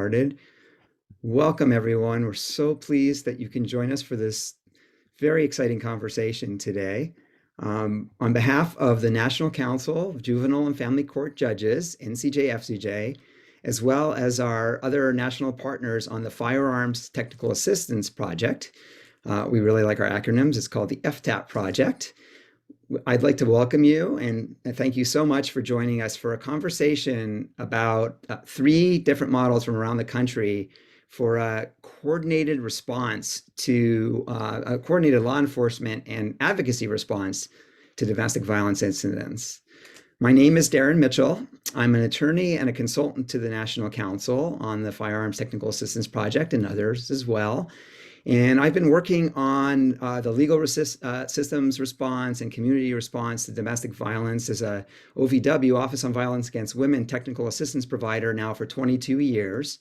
started. Welcome, everyone. We're so pleased that you can join us for this very exciting conversation today. On behalf of the National Council of Juvenile and Family Court Judges, NCJ-FCJ, as well as our other national partners on the Firearms Technical Assistance Project, we really like our acronyms. It's called the FTAP Project. I'd like to welcome you and thank you so much for joining us for a conversation about three different models from around the country for a coordinated response to a coordinated law enforcement and advocacy response to domestic violence incidents. My name is Darren Mitchell. I'm an attorney and a consultant to the National Council on the Firearms Technical Assistance Project and others as well. And I've been working on the legal systems response and community response to domestic violence as a OVW, Office on Violence Against Women, technical assistance provider now for 22 years.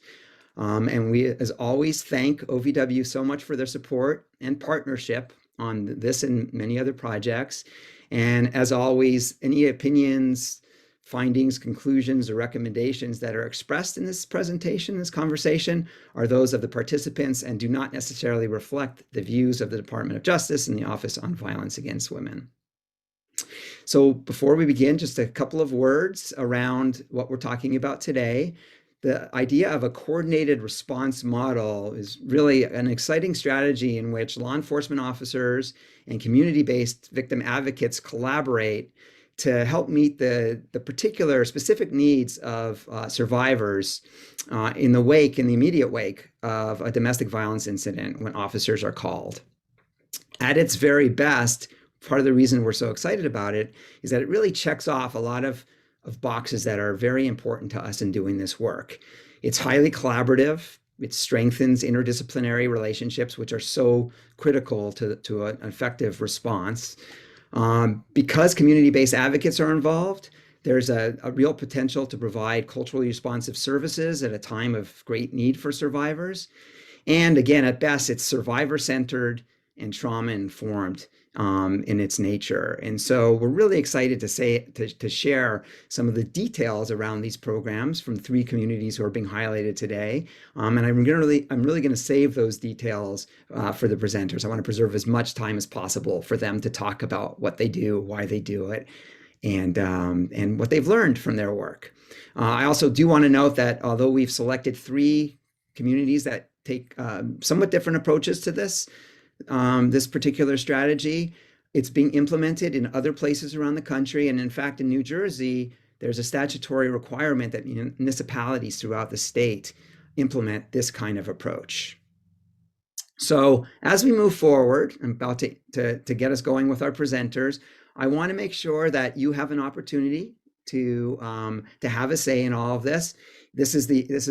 And we, as always, thank OVW so much for their support and partnership on this and many other projects. And as always, any opinions, findings, conclusions, or recommendations that are expressed in this presentation, this conversation, are those of the participants and do not necessarily reflect the views of the Department of Justice and the Office on Violence Against Women. So before we begin, just a couple of words around what we're talking about today. The idea of a coordinated response model is really an exciting strategy in which law enforcement officers and community-based victim advocates collaborate to help meet the particular specific needs of survivors in the immediate wake of a domestic violence incident when officers are called. At its very best, part of the reason we're so excited about it is that it really checks off a lot of boxes that are very important to us in doing this work. It's highly collaborative. It strengthens interdisciplinary relationships, which are so critical to an effective response. Because community-based advocates are involved, there's a real potential to provide culturally responsive services at a time of great need for survivors. And again, at best, it's survivor-centered and trauma-informed in its nature. And so we're really excited to share some of the details around these programs from three communities who are being highlighted today. And I'm really going to save those details for the presenters. I want to preserve as much time as possible for them to talk about what they do, why they do it, and what they've learned from their work. I also do want to note that although we've selected three communities that take somewhat different approaches to this particular strategy, it's being implemented in other places around the country. And in fact, in New Jersey, there's a statutory requirement that municipalities throughout the state implement this kind of approach. So as we move forward, I'm about to get us going with our presenters. I want to make sure that you have an opportunity to have a say in all of this. This is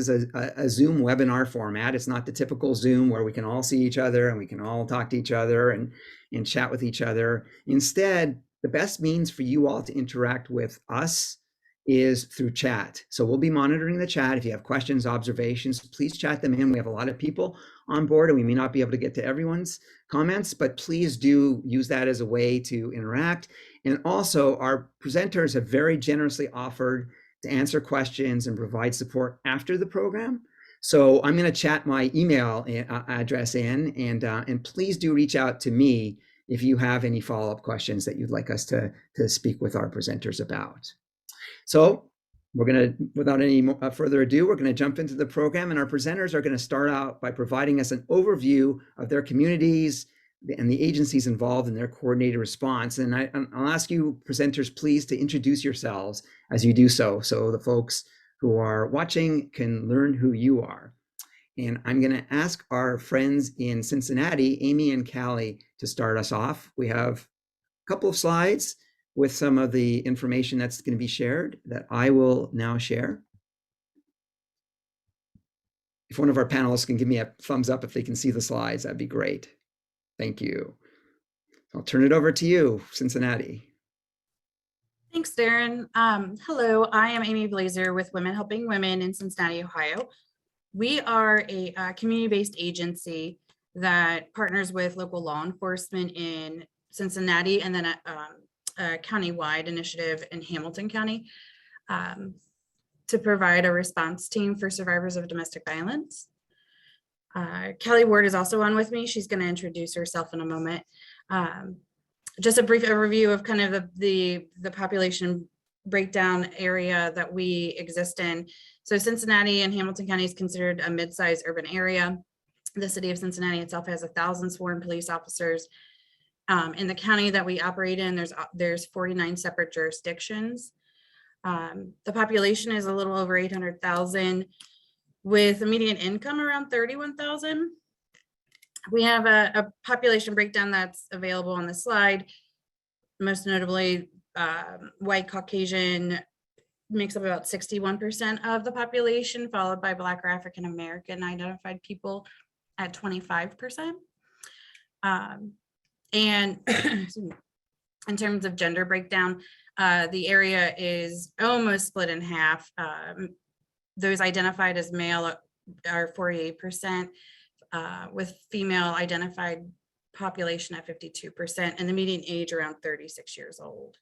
a Zoom webinar format. It's not the typical Zoom where we can all see each other and we can all talk to each other and chat with each other. Instead, the best means for you all to interact with us is through chat. So we'll be monitoring the chat. If you have questions, observations, please chat them in. We have a lot of people on board and we may not be able to get to everyone's comments, but please do use that as a way to interact. And also, our presenters have very generously offered to answer questions and provide support after the program. So I'm going to chat my email address in, and please do reach out to me if you have any follow-up questions that you'd like us to speak with our presenters about. So we're going to, without any further ado, we're going to jump into the program, and our presenters are going to start out by providing us an overview of their communities and the agencies involved in their coordinated response. And I'll ask you presenters, please, to introduce yourselves as you do so the folks who are watching can learn who you are. And I'm going to ask our friends in Cincinnati, Amy and Callie, to start us off. We have a couple of slides with some of the information that's going to be shared that I will now share. If one of our panelists can give me a thumbs up if they can see the slides, that'd be great. Thank you. I'll turn it over to you, Cincinnati. Thanks, Darren. Hello, I am Amy Blazer with Women Helping Women in Cincinnati, Ohio. We are a community-based agency that partners with local law enforcement in Cincinnati and then a county-wide initiative in Hamilton County. to provide a response team for survivors of domestic violence. Kelly Ward is also on with me. She's going to introduce herself in a moment. Just a brief overview of kind of the population breakdown area that we exist in. So Cincinnati and Hamilton County is considered a mid-sized urban area. The city of Cincinnati itself has 1,000 sworn police officers. In the county that we operate in, there's 49 separate jurisdictions. The population is a little over 800,000 with a median income around 31,000. We have a population breakdown that's available on the slide. Most notably, white Caucasian makes up about 61% of the population, followed by Black or African American identified people at 25%. And in terms of gender breakdown, the area is almost split in half. Those identified as male are 48%, with female identified population at 52%, and the median age around 36 years old.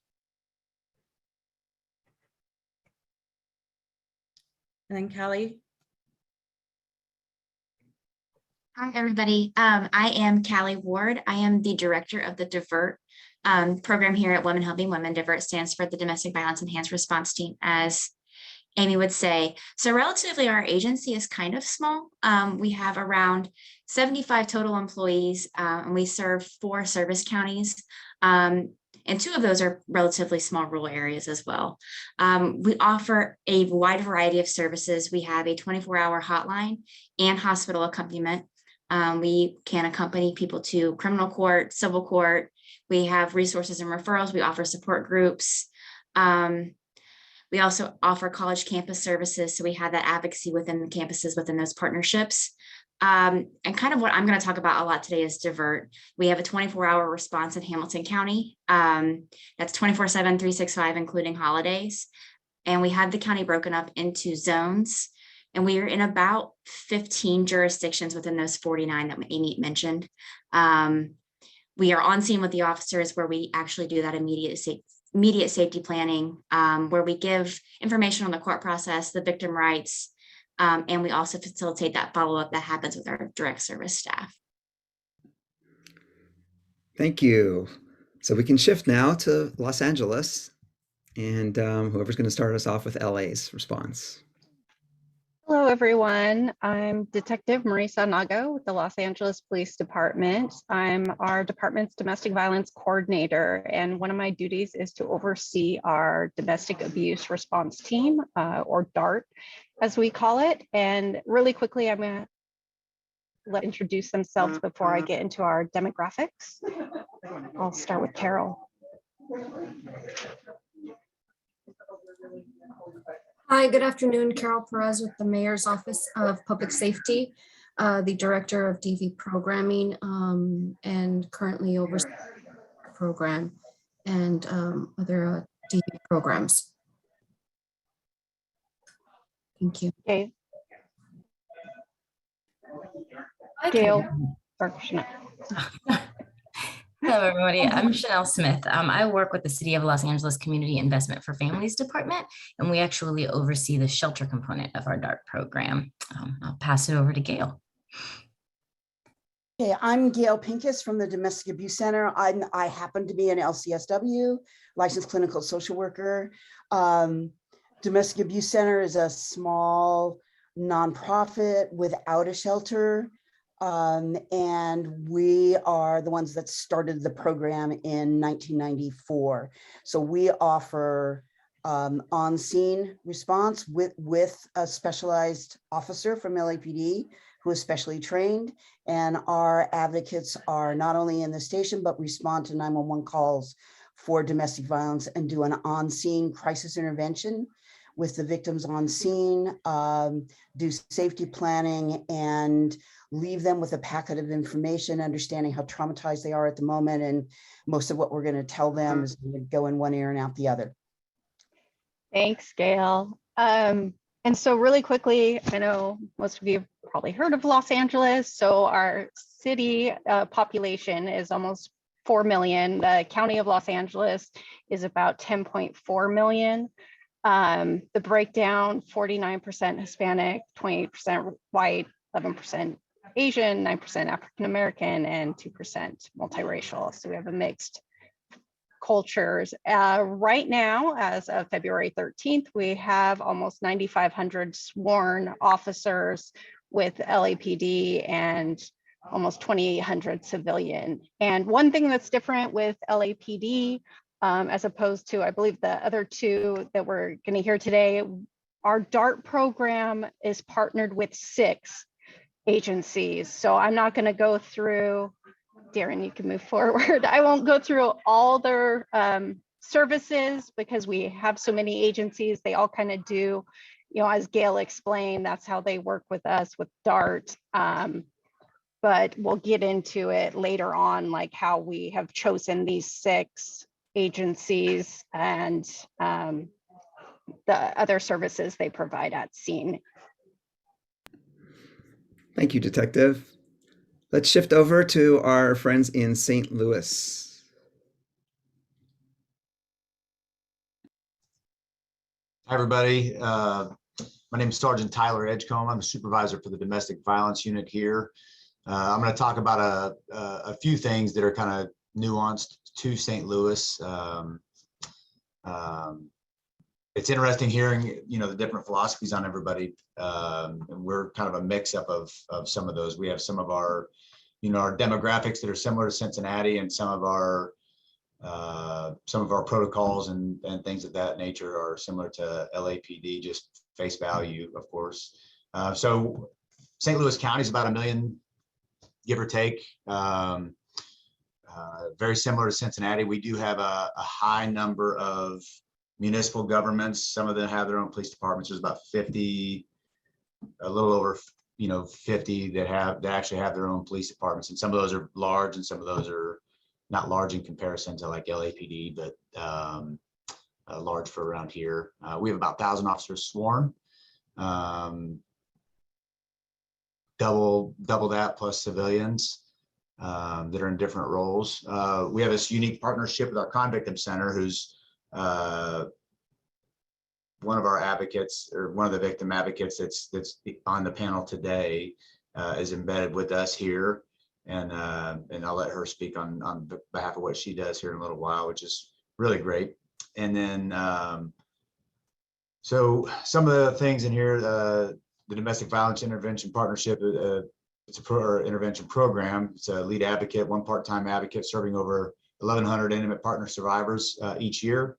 And then Kelly. Hi, everybody. I am Callie Ward. I am the director of the DIVERT program here at Women Helping Women. DIVERT stands for the Domestic Violence Enhanced Response Team, as Amy would say. So relatively, our agency is kind of small. We have around 75 total employees, and we serve 4 service counties. And 2 of those are relatively small rural areas as well. We offer a wide variety of services. We have a 24-hour hotline and hospital accompaniment. We can accompany people to criminal court, civil court. We have resources and referrals. We offer support groups. We also offer college campus services. So we have that advocacy within the campuses, within those partnerships. And kind of what I'm going to talk about a lot today is DIVERT. We have a 24-hour response in Hamilton County. That's 24/7, 365, including holidays. And we have the county broken up into zones. And we are in about 15 jurisdictions within those 49 that Amy mentioned. We are on scene with the officers where we actually do that immediate safety planning, where we give information on the court process, the victim rights, and we also facilitate that follow-up that happens with our direct service staff. Thank you. So we can shift now to Los Angeles, and whoever's going to start us off with LA's response. Hello, everyone. I'm Detective Marisa Nago with the Los Angeles Police Department. I'm our department's domestic violence coordinator, and one of my duties is to oversee our domestic abuse response team, or DART, as we call it. And really quickly, I'm going to introduce themselves before I get into our demographics. I'll start with Carol. Hi, good afternoon. Carol Perez with the Mayor's Office of Public Safety, the Director of DV Programming, and currently overseeing the program and other DV programs. Thank you. Okay. Hi, Gail. Hello, everybody. I'm Chanel Smith. I work with the City of Los Angeles Community Investment for Families Department, and we actually oversee the shelter component of our DART program. I'll pass it over to Gail. Okay, I'm Gail Pincus from the Domestic Abuse Center. I happen to be an LCSW, licensed clinical social worker. Domestic Abuse Center is a small nonprofit without a shelter. And we are the ones that started the program in 1994. So we offer on-scene response with a specialized officer from LAPD who is specially trained. And our advocates are not only in the station, but respond to 911 calls for domestic violence and do an on-scene crisis intervention with the victims on scene, do safety planning, and leave them with a packet of information, understanding how traumatized they are at the moment. And most of what we're going to tell them is going to go in one ear and out the other. Thanks, Gail. And so really quickly, I know most of you have probably heard of Los Angeles. So our city population is almost 4 million. The county of Los Angeles is about 10.4 million. The breakdown, 49% Hispanic, 28% white, 11% Asian, 9% African American, and 2% multiracial. So we have a mixed cultures. Right now, as of February 13th, we have almost 9,500 sworn officers with LAPD and almost 2,800 civilian. And one thing that's different with LAPD, as opposed to, I believe, the other two that we're going to hear today, our DART program is partnered with 6 agencies. So I'm not going to go through, Darren, you can move forward. I won't go through all their services because we have so many agencies. They all kind of do, you know, as Gail explained, that's how they work with us with DART. But we'll get into it later on, like how we have chosen these 6 agencies and the other services they provide at scene. Thank you, Detective. Let's shift over to our friends in St. Louis. Hi, everybody. My name is Sergeant Tyler Edgecombe. I'm the supervisor for the domestic violence unit here. I'm going to talk about a few things that are kind of nuanced to St. Louis. It's interesting hearing, you know, the different philosophies on everybody. And we're kind of a mix up of some of those. We have some of our, you know, our demographics that are similar to Cincinnati, and some of our protocols and things of that nature are similar to LAPD, just face value, of course. So St. Louis County is about 1 million, give or take. Very similar to Cincinnati. We do have a high number of municipal governments. Some of them have their own police departments. There's about 50, a little over, you know, 50 that actually have their own police departments. And some of those are large and some of those are not large in comparison to like LAPD, but large for around here. We have about 1,000 officers sworn. Double that plus civilians that are in different roles. We have this unique partnership with our Crime Victim Center, who's one of our advocates, or one of the victim advocates that's on the panel today, is embedded with us here. And I'll let her speak on behalf of what she does here in a little while, which is really great. And then, so some of the things in here, the Domestic Violence Intervention Partnership, it's a intervention program. It's a lead advocate, 1 part-time advocate serving over 1,100 intimate partner survivors each year.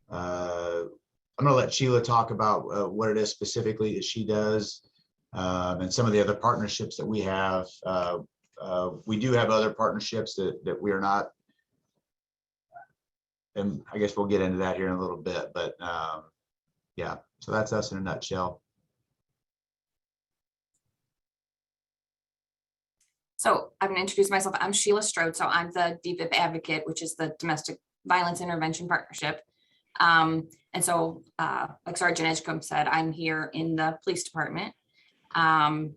I'm going to let Sheila talk about what it is specifically that she does, and some of the other partnerships that we have. We do have other partnerships that we are not, and I guess we'll get into that here in a little bit, but yeah, so that's us in a nutshell. So I'm going to introduce myself. I'm Sheila Strode. So I'm the DVIP advocate, which is the Domestic Violence Intervention Partnership. And so like Sergeant Edgecombe said, I'm here in the police department. And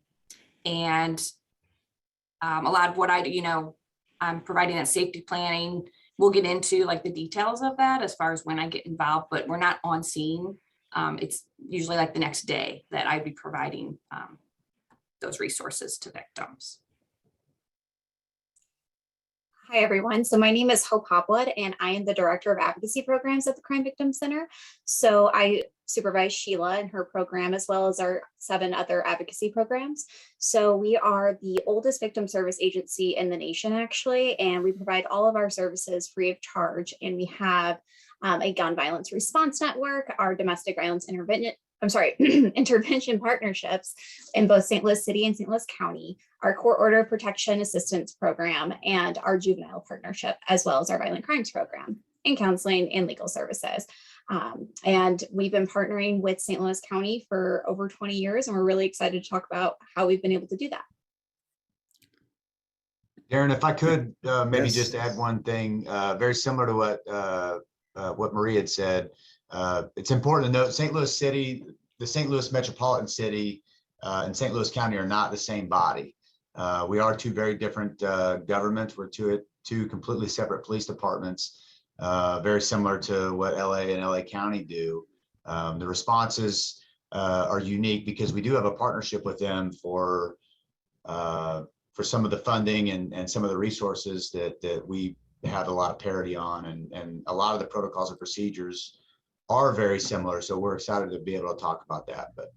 a lot of what I do, you know, I'm providing that safety planning. We'll get into like the details of that as far as when I get involved, but we're not on scene. It's usually like the next day that I'd be providing those resources to victims. Hi, everyone. So my name is Hope Hopwood, and I am the Director of Advocacy Programs at the Crime Victim Center. So I supervise Sheila and her program, as well as our 7 other advocacy programs. So we are the oldest victim service agency in the nation, actually, and we provide all of our services free of charge. And we have a gun violence response network, our domestic violence intervention partnerships in both St. Louis City and St. Louis County, our court order protection assistance program, and our juvenile partnership, as well as our violent crimes program and counseling and legal services. And we've been partnering with St. Louis County for over 20 years, and we're really excited to talk about how we've been able to do that. Darren, if I could maybe Yes. just add one thing, very similar to what Marie had said. It's important to note St. Louis City, the St. Louis Metropolitan City and St. Louis County are not the same body. We are 2 very different governments. We're two completely separate police departments, very similar to what LA and LA County do. The responses are unique because we do have a partnership with them for some of the funding and some of the resources that we have a lot of parity on, and a lot of the protocols and procedures are very similar. So we're excited to be able to talk about that, but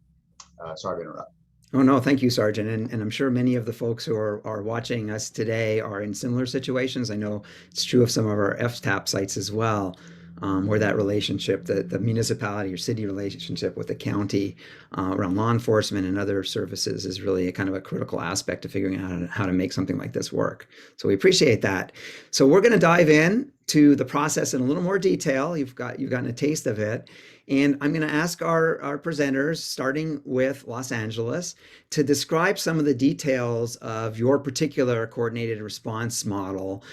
sorry to interrupt. Oh, no, thank you, Sergeant. And I'm sure many of the folks who are watching us today are in similar situations. I know it's true of some of our FTAP sites as well, where that relationship, the municipality or city relationship with the county around law enforcement and other services is really a kind of a critical aspect of figuring out how to make something like this work. So we appreciate that. So we're going to dive in to the process in a little more detail. You've gotten a taste of it. And I'm going to ask our presenters, starting with Los Angeles, to describe some of the details of your particular coordinated response model.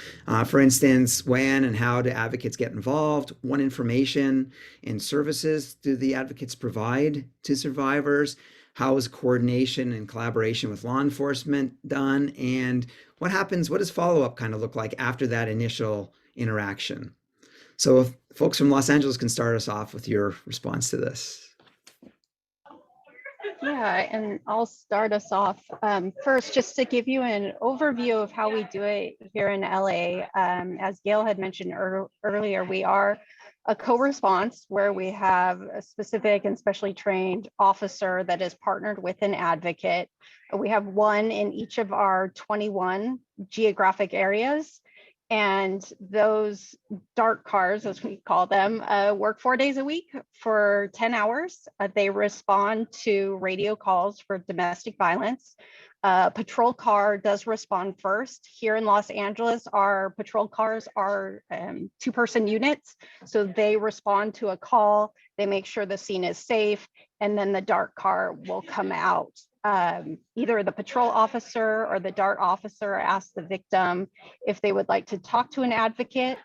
For instance, when and how do advocates get involved? What information and services do the advocates provide to survivors? How is coordination and collaboration with law enforcement done? And what happens? What does follow-up kind of look like after that initial interaction? So if folks from Los Angeles can start us off with your response to this. Yeah, and I'll start us off first, just to give you an overview of how we do it here in LA. As Gail had mentioned earlier, we are a co-response where we have a specific and specially trained officer that is partnered with an advocate. We have one in each of our 21 geographic areas. And those dark cars, as we call them, work 4 days a week for 10 hours. They respond to radio calls for domestic violence. Patrol car does respond first. Here in Los Angeles, our patrol cars are two-person units. So they respond to a call, they make sure the scene is safe, and then the dark car will come out. Either the patrol officer or the DART officer asks the victim if they would like to talk to an advocate.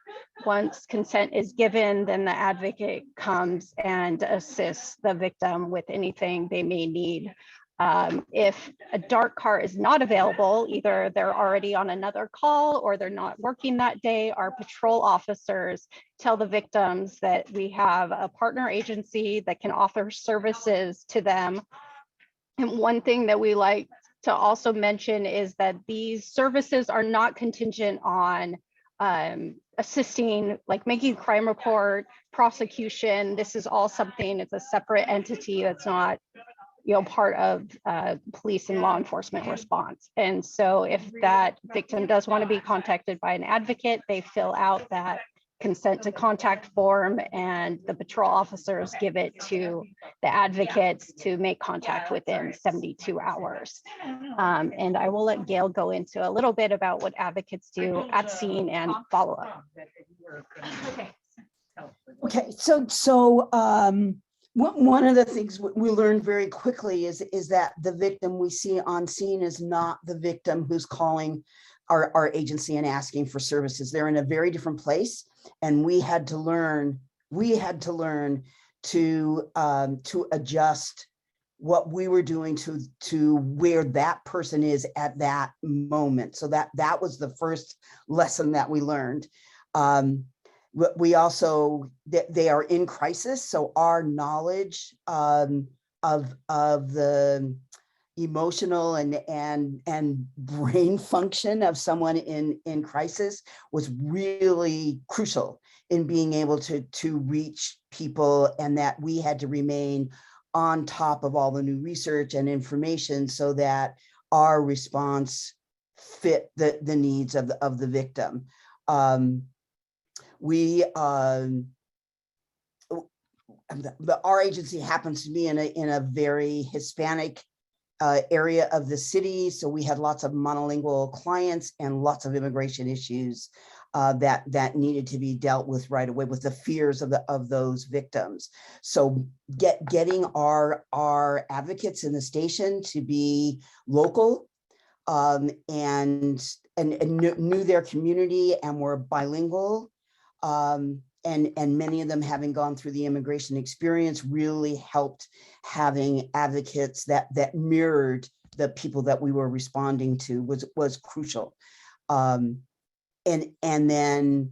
Once consent is given, then the advocate comes and assists the victim with anything they may need. If a DART car is not available, either they're already on another call or they're not working that day, our patrol officers tell the victims that we have a partner agency that can offer services to them. And one thing that we like to also mention is that these services are not contingent on assisting, like making a crime report, prosecution. This is all something, it's a separate entity that's not, part of police and law enforcement response. And so if that victim does want to be contacted by an advocate, they fill out that consent to contact form, and the patrol officers give it to the advocates to make contact within 72 hours. And I will let Gail go into a little bit about what advocates do at scene and follow up. Okay, so one of the things we learned very quickly is that the victim we see on scene is not the victim who's calling our agency and asking for services. They're in a very different place, and we had to learn to adjust what we were doing to where that person is at that moment. So that was the first lesson that we learned. We also, they are in crisis, so our knowledge of the emotional and brain function of someone in crisis was really crucial in being able to reach people, and that we had to remain on top of all the new research and information so that our response fit the needs of the victim. Our agency happens to be in a very Hispanic area of the city, so we had lots of monolingual clients and lots of immigration issues that needed to be dealt with right away, with the fears of those victims. So getting our advocates in the station to be local and knew their community and were bilingual, and many of them having gone through the immigration experience really helped having advocates that mirrored the people that we were responding to was crucial. And then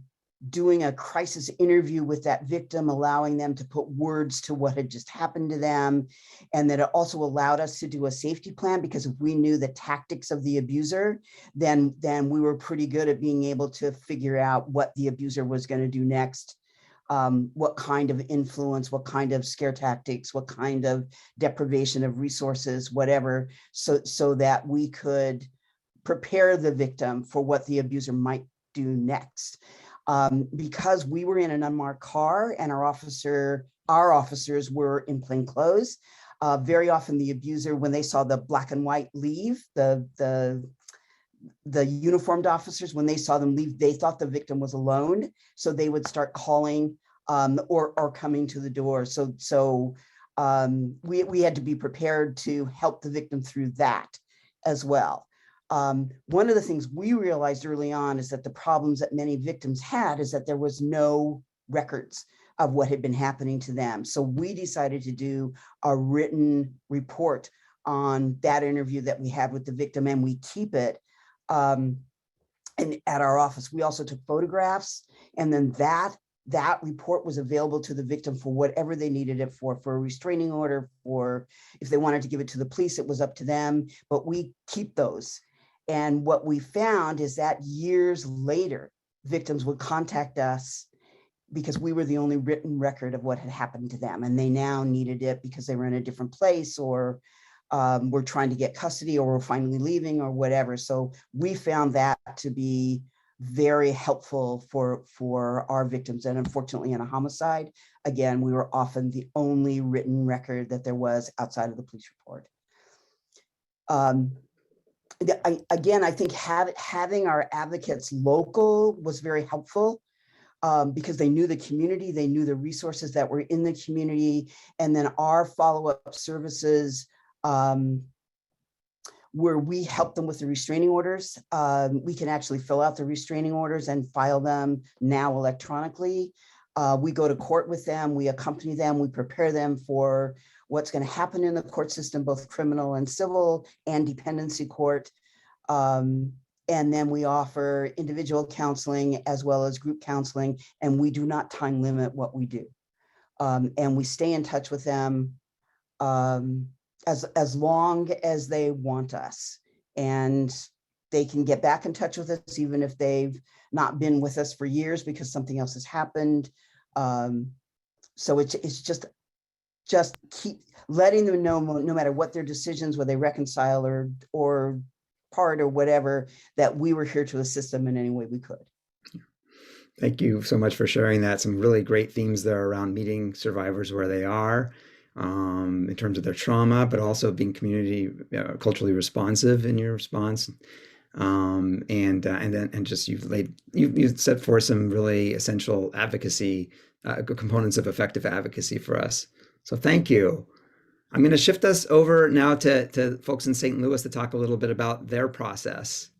doing a crisis interview with that victim, allowing them to put words to what had just happened to them. And that it also allowed us to do a safety plan, because if we knew the tactics of the abuser, then we were pretty good at being able to figure out what the abuser was going to do next. What kind of influence, what kind of scare tactics, what kind of deprivation of resources, whatever, so that we could prepare the victim for what the abuser might do next. Because we were in an unmarked car and our officers were in plain clothes, very often the abuser, when they saw the black and white leave, the uniformed officers, when they saw them leave, they thought the victim was alone. So they would start calling or coming to the door. So we had to be prepared to help the victim through that as well. One of the things we realized early on is that the problems that many victims had is that there was no records of what had been happening to them. So we decided to do a written report on that interview that we had with the victim, and we keep it and at our office. We also took photographs, and then that report was available to the victim for whatever they needed it for a restraining order, for if they wanted to give it to the police, it was up to them, but we keep those. And what we found is that years later, victims would contact us because we were the only written record of what had happened to them. And they now needed it because they were in a different place, or were trying to get custody, or were finally leaving, or whatever. So we found that to be very helpful for our victims. And unfortunately, in a homicide, again, we were often the only written record that there was outside of the police report. Again, I think having our advocates local was very helpful, because they knew the community, they knew the resources that were in the community, and then our follow-up services, where we help them with the restraining orders. We can actually fill out the restraining orders and file them now electronically. We go to court with them, we accompany them, we prepare them for what's going to happen in the court system, both criminal and civil and dependency court. And then we offer individual counseling as well as group counseling, and we do not time limit what we do. And we stay in touch with them as long as they want us. And they can get back in touch with us even if they've not been with us for years because something else has happened. So it's just keep letting them know, no matter what their decisions, whether they reconcile or part or whatever, that we were here to assist them in any way we could. Thank you so much for sharing that. Some really great themes there around meeting survivors where they are, in terms of their trauma, but also being community culturally responsive in your response. And just you've set forth some really essential advocacy components of effective advocacy for us. So thank you. I'm going to shift us over now to folks in St. Louis to talk a little bit about their process.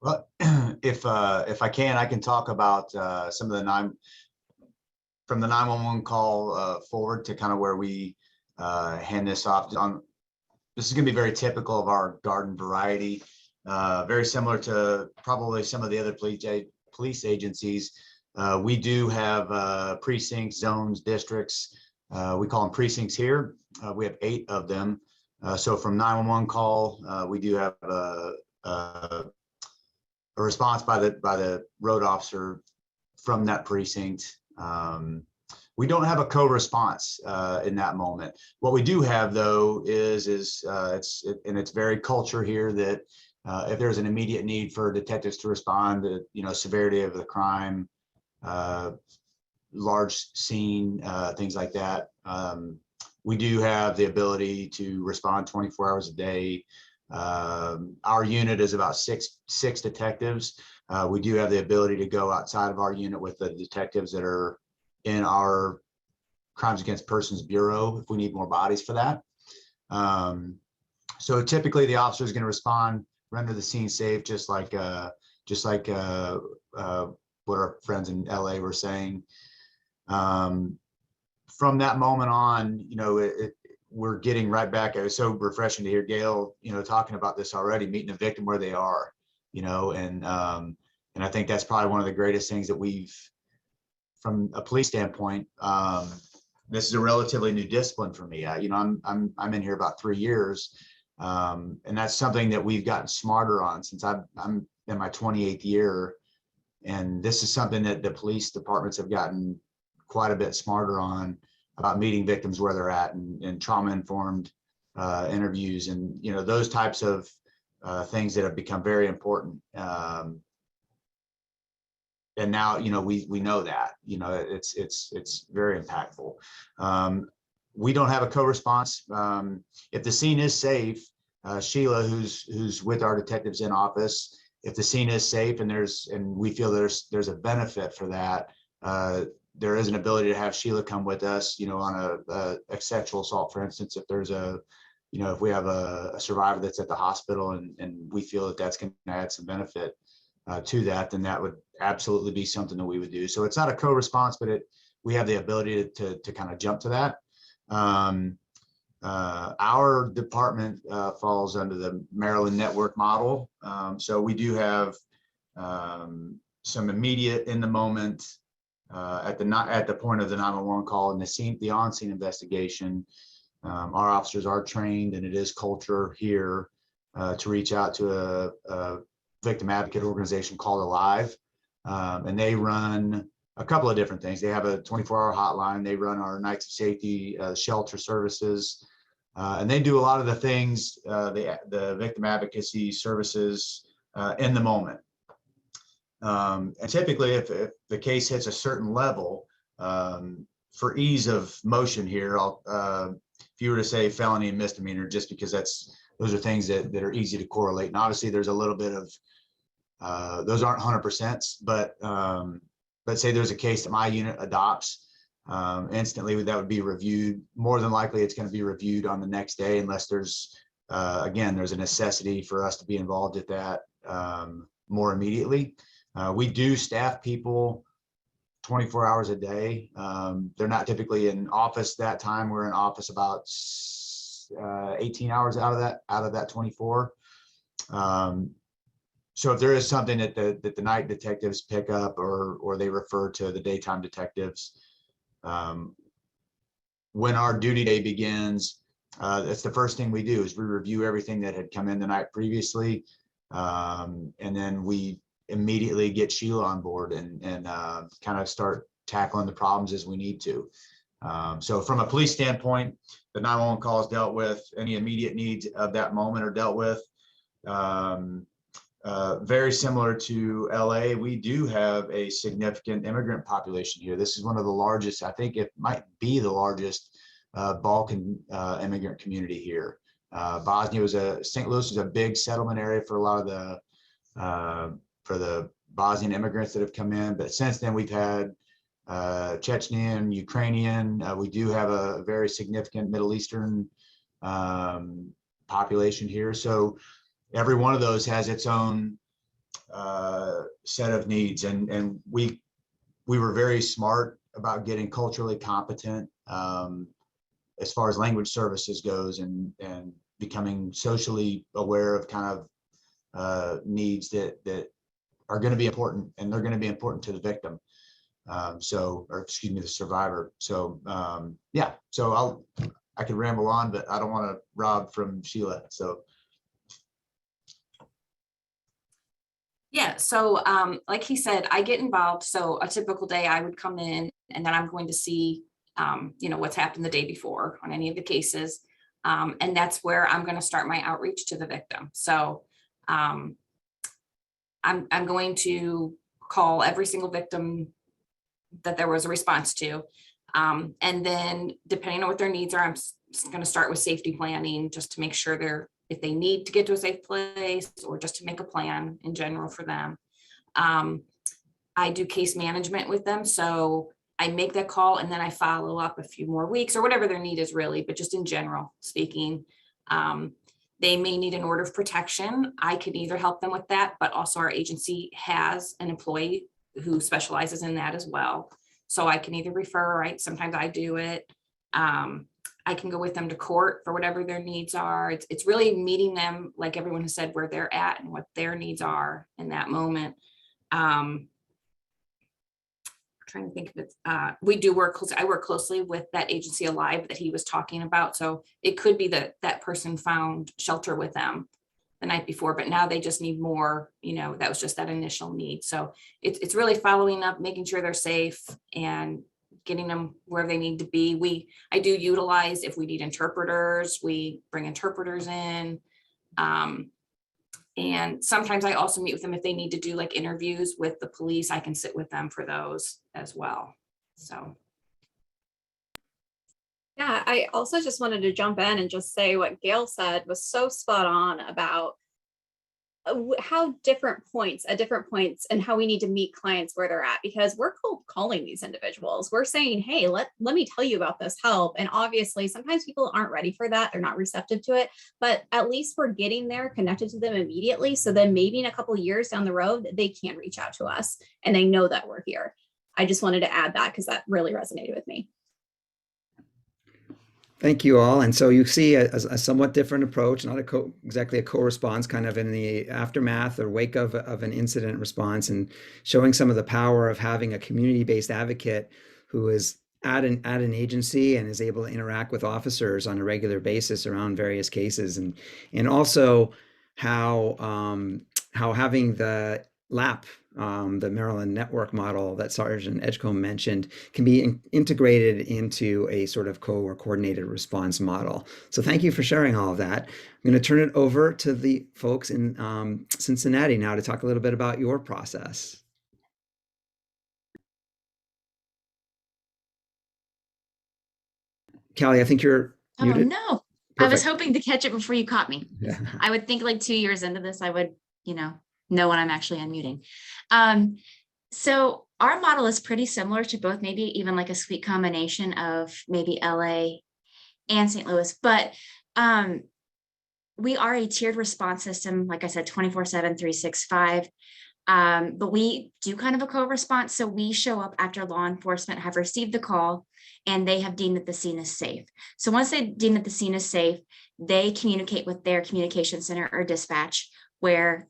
Well, if I can talk about some of the from the 911 call forward to kind of where we hand this off on. This is going to be very typical of our garden variety, very similar to probably some of the other police agencies. We do have precincts, zones, districts. We call them precincts here. We have 8 of them. So from 911 call, we do have a response by the road officer from that precinct. We don't have a co-response in that moment. What we do have though is it's very culture here that if there's an immediate need for detectives to respond to severity of the crime, large scene, things like that, we do have the ability to respond 24 hours a day. Our unit is about six detectives. We do have the ability to go outside of our unit with the detectives that are in our Crimes Against Persons Bureau if we need more bodies for that. So typically the officer is going to respond, render the scene safe, just like what our friends in LA were saying. From that moment on, we're getting right back. It was so refreshing to hear Gail, talking about this already, meeting a victim where they are, and I think that's probably one of the greatest things that we've, from a police standpoint, this is a relatively new discipline for me. I'm in here about 3 years, and that's something that we've gotten smarter on since I'm in my 28th year, and this is something that the police departments have gotten quite a bit smarter on, about meeting victims where they're at, and trauma-informed interviews, and those types of things that have become very important. And now, we know that, it's very impactful. We don't have a co-response. If the scene is safe, Sheila, who's with our detectives in office, if the scene is safe and we feel there's a benefit for that, there is an ability to have Sheila come with us, on a sexual assault, for instance, if there's if we have a survivor that's at the hospital and we feel that that's going to add some benefit to that, then that would absolutely be something that we would do. So it's not a co-response, but we have the ability to kind of jump to that. Our department falls under the Maryland network model. So we do have some immediate, in the moment, at the point of the 911 call and the on-scene investigation. Our officers are trained, and it is culture here to reach out to a victim advocate organization called Alive, and they run a couple of different things. They have a 24-hour hotline. They run our Nights of Safety shelter services, and they do a lot of the things, the victim advocacy services in the moment. And typically, if the case hits a certain level, for ease of motion here, if you were to say felony and misdemeanor, just because those are things that are easy to correlate. And obviously, there's a little bit of those aren't 100%, but let's say there's a case that my unit adopts, instantly that would be reviewed. More than likely, it's going to be reviewed on the next day, unless there's a necessity for us to be involved at that more immediately. We do staff people 24 hours a day. They're not typically in office that time. We're in office about 18 hours out of that 24. So if there is something that the night detectives pick up, or they refer to the daytime detectives, when our duty day begins, that's the first thing we do, is we review everything that had come in the night previously, and then we immediately get Sheila on board and kind of start tackling the problems as we need to. So from a police standpoint, the 911 call is dealt with. Any immediate needs of that moment are dealt with. Very similar to LA, we do have a significant immigrant population here. This is one of the largest, I think it might be the largest Balkan immigrant community here. St. Louis was a big settlement area for a lot of the Bosnian immigrants that have come in. But since then, we've had Chechnyan, Ukrainian. We do have a very significant Middle Eastern population here. So every one of those has its own set of needs, and we were very smart about getting culturally competent as far as language services goes, and becoming socially aware of kind of needs that are going to be important, and they're going to be important to the victim. The survivor. So yeah, so I could ramble on, but I don't want to rob from Sheila. So. Yeah, so like he said, I get involved. So a typical day I would come in, and then I'm going to see, what's happened the day before on any of the cases. And that's where I'm going to start my outreach to the victim. So I'm going to call every single victim that there was a response to. And then depending on what their needs are, I'm going to start with safety planning, just to make sure if they need to get to a safe place, or just to make a plan in general for them. I do case management with them. So I make that call, and then I follow up a few more weeks, or whatever their need is really, but just in general speaking. They may need an order of protection. I can either help them with that, but also our agency has an employee who specializes in that as well. So I can either refer, right? Sometimes I do it. I can go with them to court for whatever their needs are. It's really meeting them, like everyone has said, where they're at and what their needs are in that moment. Trying to think of it. We do work closely. I work closely with that agency Alive that he was talking about. So it could be that that person found shelter with them the night before, but now they just need more, that was just that initial need. So it's really following up, making sure they're safe and getting them where they need to be. I do utilize, if we need interpreters, we bring interpreters in. And sometimes I also meet with them if they need to do like interviews with the police, I can sit with them for those as well. So. Yeah, I also just wanted to jump in and just say what Gail said was so spot on about how at different points and how we need to meet clients where they're at, because we're cold calling these individuals. We're saying, hey, let me tell you about this help. And obviously sometimes people aren't ready for that. They're not receptive to it, but at least we're getting there, connected to them immediately. So then maybe in a couple of years down the road, they can reach out to us and they know that we're here. I just wanted to add that because that really resonated with me. Thank you all. And so you see a somewhat different approach, not exactly a co-response, kind of in the aftermath or wake of an incident response, and showing some of the power of having a community-based advocate who is at an agency and is able to interact with officers on a regular basis around various cases, and also how having the LAP, the Maryland network model that Sergeant Edgecombe mentioned, can be integrated into a sort of or coordinated response model. So thank you for sharing all of that. I'm going to turn it over to the folks in Cincinnati now to talk a little bit about your process. Callie, I think you're muted. Oh, no. Perfect. I was hoping to catch it before you caught me. Yeah. I would think like 2 years into this, I would, know when I'm actually unmuting. So our model is pretty similar to both, maybe even like a sweet combination of maybe LA and St. Louis, but we are a tiered response system, like I said, 24/7, 365. But we do kind of a co-response. So we show up after law enforcement have received the call and they have deemed that the scene is safe. So once they deem that the scene is safe, they communicate with their communication center or dispatch, where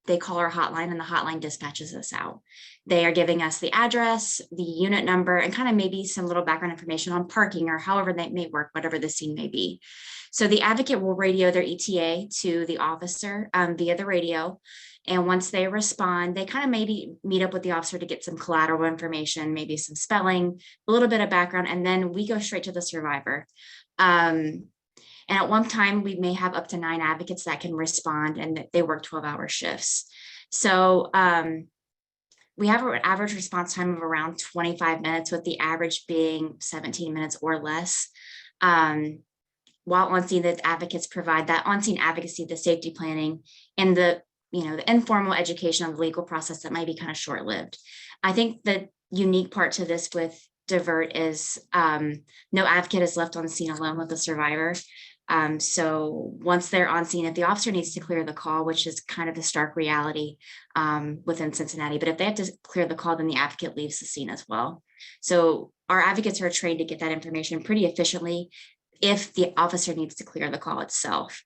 they call our hotline and the hotline dispatches us out. They are giving us the address, the unit number, and kind of maybe some little background information on parking or however that may work, whatever the scene may be. So the advocate will radio their ETA to the officer via the radio. And once they respond, they kind of maybe meet up with the officer to get some collateral information, maybe some spelling, a little bit of background, and then we go straight to the survivor. And at one time, we may have up to 9 advocates that can respond, and they work 12-hour shifts. So we have an average response time of around 25 minutes, with the average being 17 minutes or less. While on scene, the advocates provide that on-scene advocacy, the safety planning, and the informal education on the legal process that might be kind of short-lived. I think the unique part to this with Divert is no advocate is left on scene alone with the survivor. So once they're on scene, if the officer needs to clear the call, which is kind of the stark reality within Cincinnati, but if they have to clear the call, then the advocate leaves the scene as well. So our advocates are trained to get that information pretty efficiently if the officer needs to clear the call itself.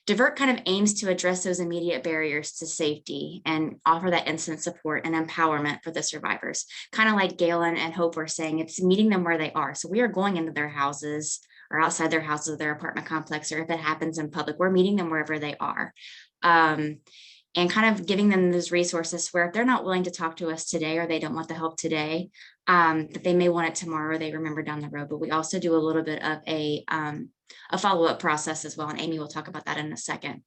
Divert kind of aims to address those immediate barriers to safety and offer that instant support and empowerment for the survivors. Kind of like Galen and Hope were saying, it's meeting them where they are. So we are going into their houses or outside their houses, their apartment complex, or if it happens in public, we're meeting them wherever they are. And kind of giving them those resources where if they're not willing to talk to us today, or they don't want the help today, that they may want it tomorrow, or they remember down the road. But we also do a little bit of a follow-up process as well. And Amy will talk about that in a second.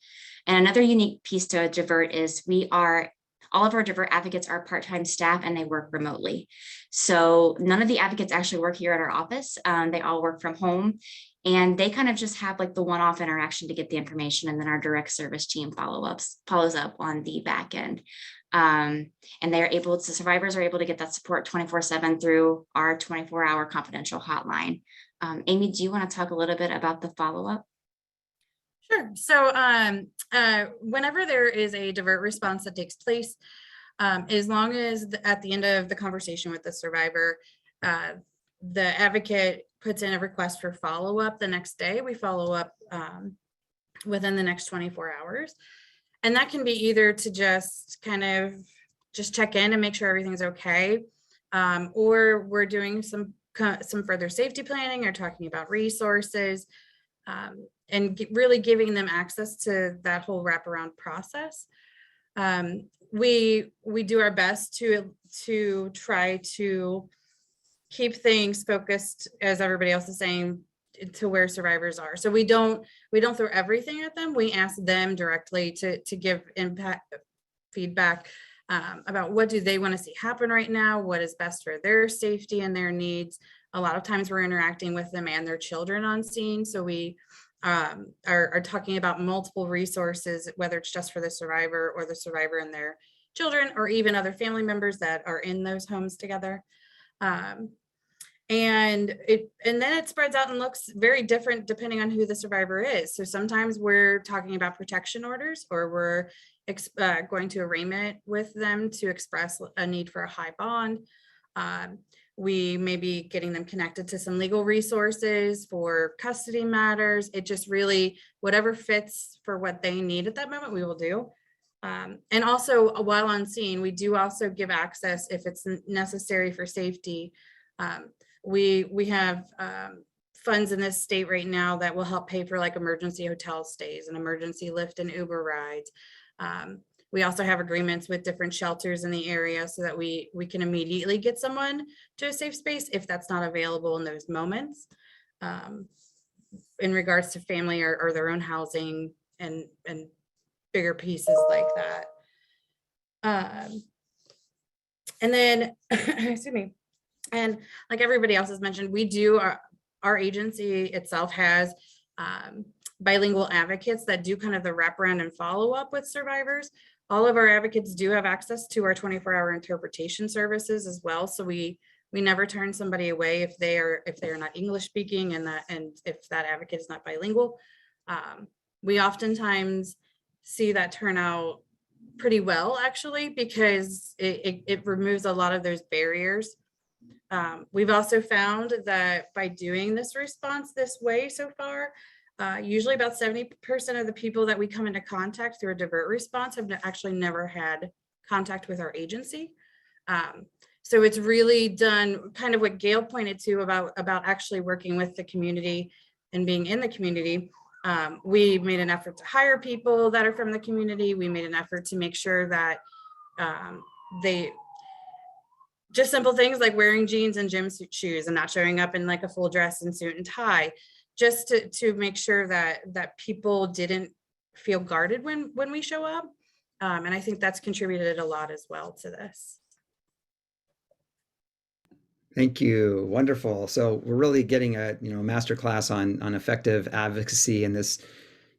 And another unique piece to Divert is all of our Divert advocates are part-time staff and they work remotely. So none of the advocates actually work here at our office. They all work from home, and they kind of just have like the one-off interaction to get the information. And then our direct service team follows up on the back end. And survivors are able to get that support 24/7 through our 24-hour confidential hotline. Amy, do you want to talk a little bit about the follow-up? Sure. So whenever there is a Divert response that takes place, as long as at the end of the conversation with the survivor, the advocate puts in a request for follow-up the next day, we follow up within the next 24 hours. And that can be either to just kind of just check in and make sure everything's okay. Or we're doing some further safety planning or talking about resources, and really giving them access to that whole wraparound process. We do our best to try to keep things focused, as everybody else is saying, to where survivors are. So we don't throw everything at them. We ask them directly to give feedback about what do they want to see happen right now, what is best for their safety and their needs. A lot of times we're interacting with them and their children on scene. So we are talking about multiple resources, whether it's just for the survivor or the survivor and their children, or even other family members that are in those homes together. And then it spreads out and looks very different depending on who the survivor is. So sometimes we're talking about protection orders, or we're going to arraignment with them to express a need for a high bond. We may be getting them connected to some legal resources for custody matters. It just really, whatever fits for what they need at that moment, we will do. And also, while on scene, we do also give access if it's necessary for safety. We have funds in this state right now that will help pay for like emergency hotel stays and emergency Lyft and Uber rides. We also have agreements with different shelters in the area so that we can immediately get someone to a safe space if that's not available in those moments. In regards to family or their own housing and bigger pieces like that. And then, excuse me, and like everybody else has mentioned, we do, our agency itself has bilingual advocates that do kind of the wraparound and follow up with survivors. All of our advocates do have access to our 24-hour interpretation services as well. So we never turn somebody away if they are not English speaking and if that advocate is not bilingual. We oftentimes see that turn out pretty well, actually, because it removes a lot of those barriers. We've also found that by doing this response this way so far, usually about 70% of the people that we come into contact through a divert response have actually never had contact with our agency. So it's really done kind of what Gail pointed to about actually working with the community and being in the community. We made an effort to hire people that are from the community. We made an effort to make sure that just simple things like wearing jeans and gym shoes and not showing up in like a full dress and suit and tie, just to make sure that people didn't feel guarded when we show up. And I think that's contributed a lot as well to this. Thank you. Wonderful. So we're really getting a masterclass on effective advocacy, and this,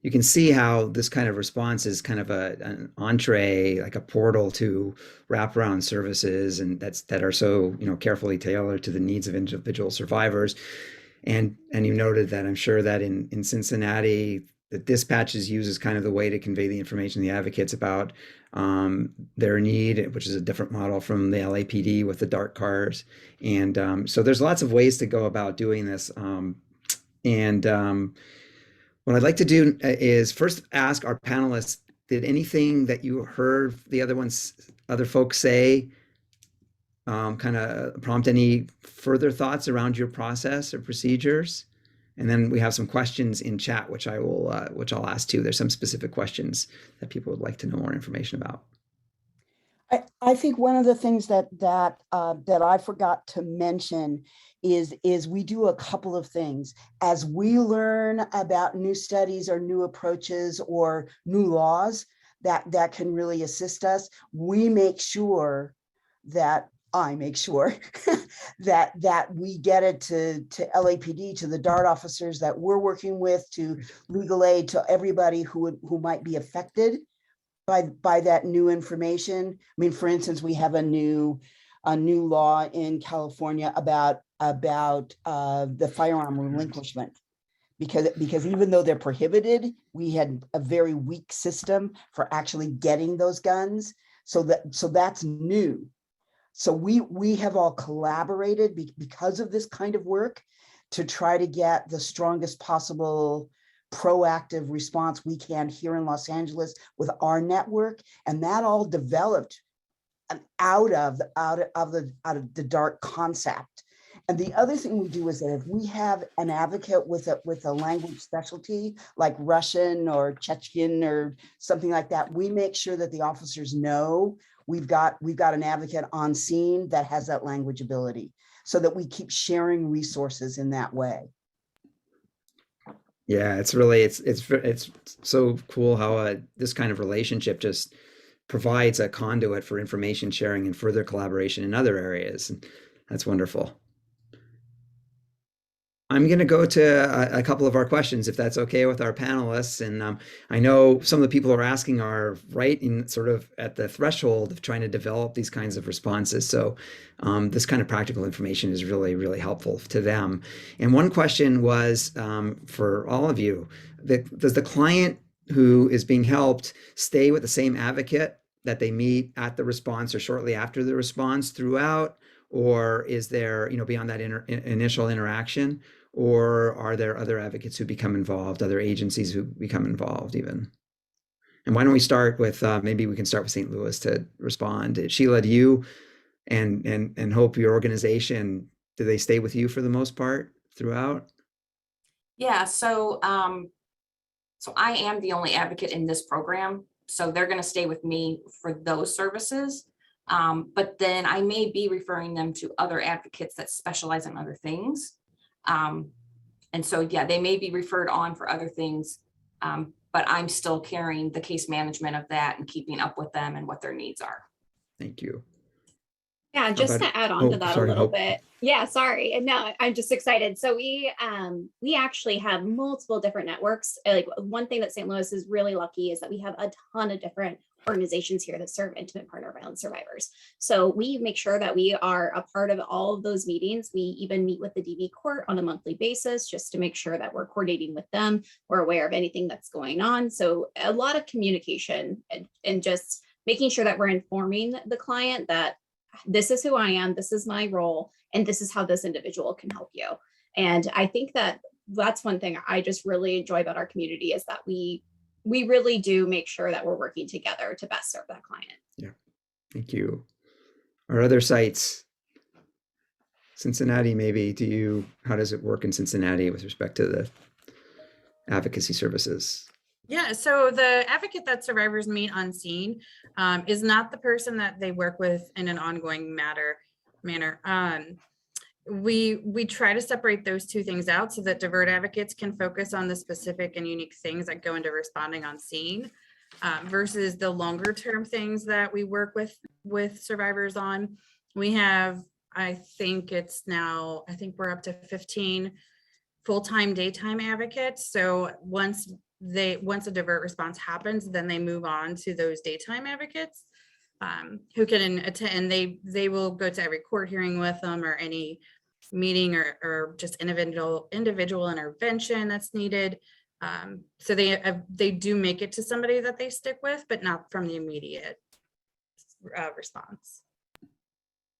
you can see how this kind of response is kind of an entree, like a portal to wraparound services, and that are so carefully tailored to the needs of individual survivors. And you noted that I'm sure that in Cincinnati, the dispatch is used as kind of the way to convey the information to the advocates about their need, which is a different model from the LAPD with the dark cars. And so there's lots of ways to go about doing this. What I'd like to do is first ask our panelists, did anything that you heard the other folks say kind of prompt any further thoughts around your process or procedures? And then we have some questions in chat, which I'll ask too. There's some specific questions that people would like to know more information about. I think one of the things that I forgot to mention is we do a couple of things. As we learn about new studies or new approaches or new laws that can really assist us, we make sure that I make sure that we get it to LAPD, to the DART officers that we're working with, to legal aid, to everybody who might be affected by that new information. I mean, for instance, we have a new law in California about the firearm relinquishment, because even though they're prohibited, we had a very weak system for actually getting those guns. So that's new. So we have all collaborated because of this kind of work to try to get the strongest possible proactive response we can here in Los Angeles with our network. And that all developed out of the DART concept. And the other thing we do is that if we have an advocate with a language specialty like Russian or Chechen or something like that, we make sure that the officers know we've got an advocate on scene that has that language ability, so that we keep sharing resources in that way. Yeah, it's really it's so cool how this kind of relationship just provides a conduit for information sharing and further collaboration in other areas. And that's wonderful. I'm going to go to a couple of our questions, if that's okay with our panelists. And I know some of the people who are asking are right in sort of at the threshold of trying to develop these kinds of responses. So this kind of practical information is really, really helpful to them. And one question was for all of you, does the client who is being helped stay with the same advocate that they meet at the response or shortly after the response throughout? Or is there, beyond that initial interaction? Or are there other advocates who become involved, other agencies who become involved even? And why don't we start with, maybe we can start with St. Louis to respond. Sheila, do you and Hope, your organization, do they stay with you for the most part throughout? Yeah, so so I am the only advocate in this program. So they're going to stay with me for those services. But then I may be referring them to other advocates that specialize in other things. And so, yeah, they may be referred on for other things, but I'm still carrying the case management of that and keeping up with them and what their needs are. Thank you. Yeah, just to add on to that a little bit. Yeah, sorry. And now I'm just excited. So we actually have multiple different networks. Like one thing that St. Louis is really lucky is that we have a ton of different organizations here that serve intimate partner violence survivors. So we make sure that we are a part of all of those meetings. We even meet with the DV court on a monthly basis just to make sure that we're coordinating with them. We're aware of anything that's going on. So a lot of communication and just making sure that we're informing the client that this is who I am, this is my role, and this is how this individual can help you. And I think that that's one thing I just really enjoy about our community is that we really do make sure that we're working together to best serve that client. Yeah, thank you. Our other sites, Cincinnati, maybe, how does it work in Cincinnati with respect to the advocacy services? Yeah, so the advocate that survivors meet on scene is not the person that they work with in an ongoing manner. We try to separate those two things out so that divert advocates can focus on the specific and unique things that go into responding on scene versus the longer term things that we work with survivors on. We have, I think we're up to 15 full-time daytime advocates. So once a divert response happens, then they move on to those daytime advocates who can attend. They will go to every court hearing with them or any meeting or just individual intervention that's needed. So they do make it to somebody that they stick with, but not from the immediate response.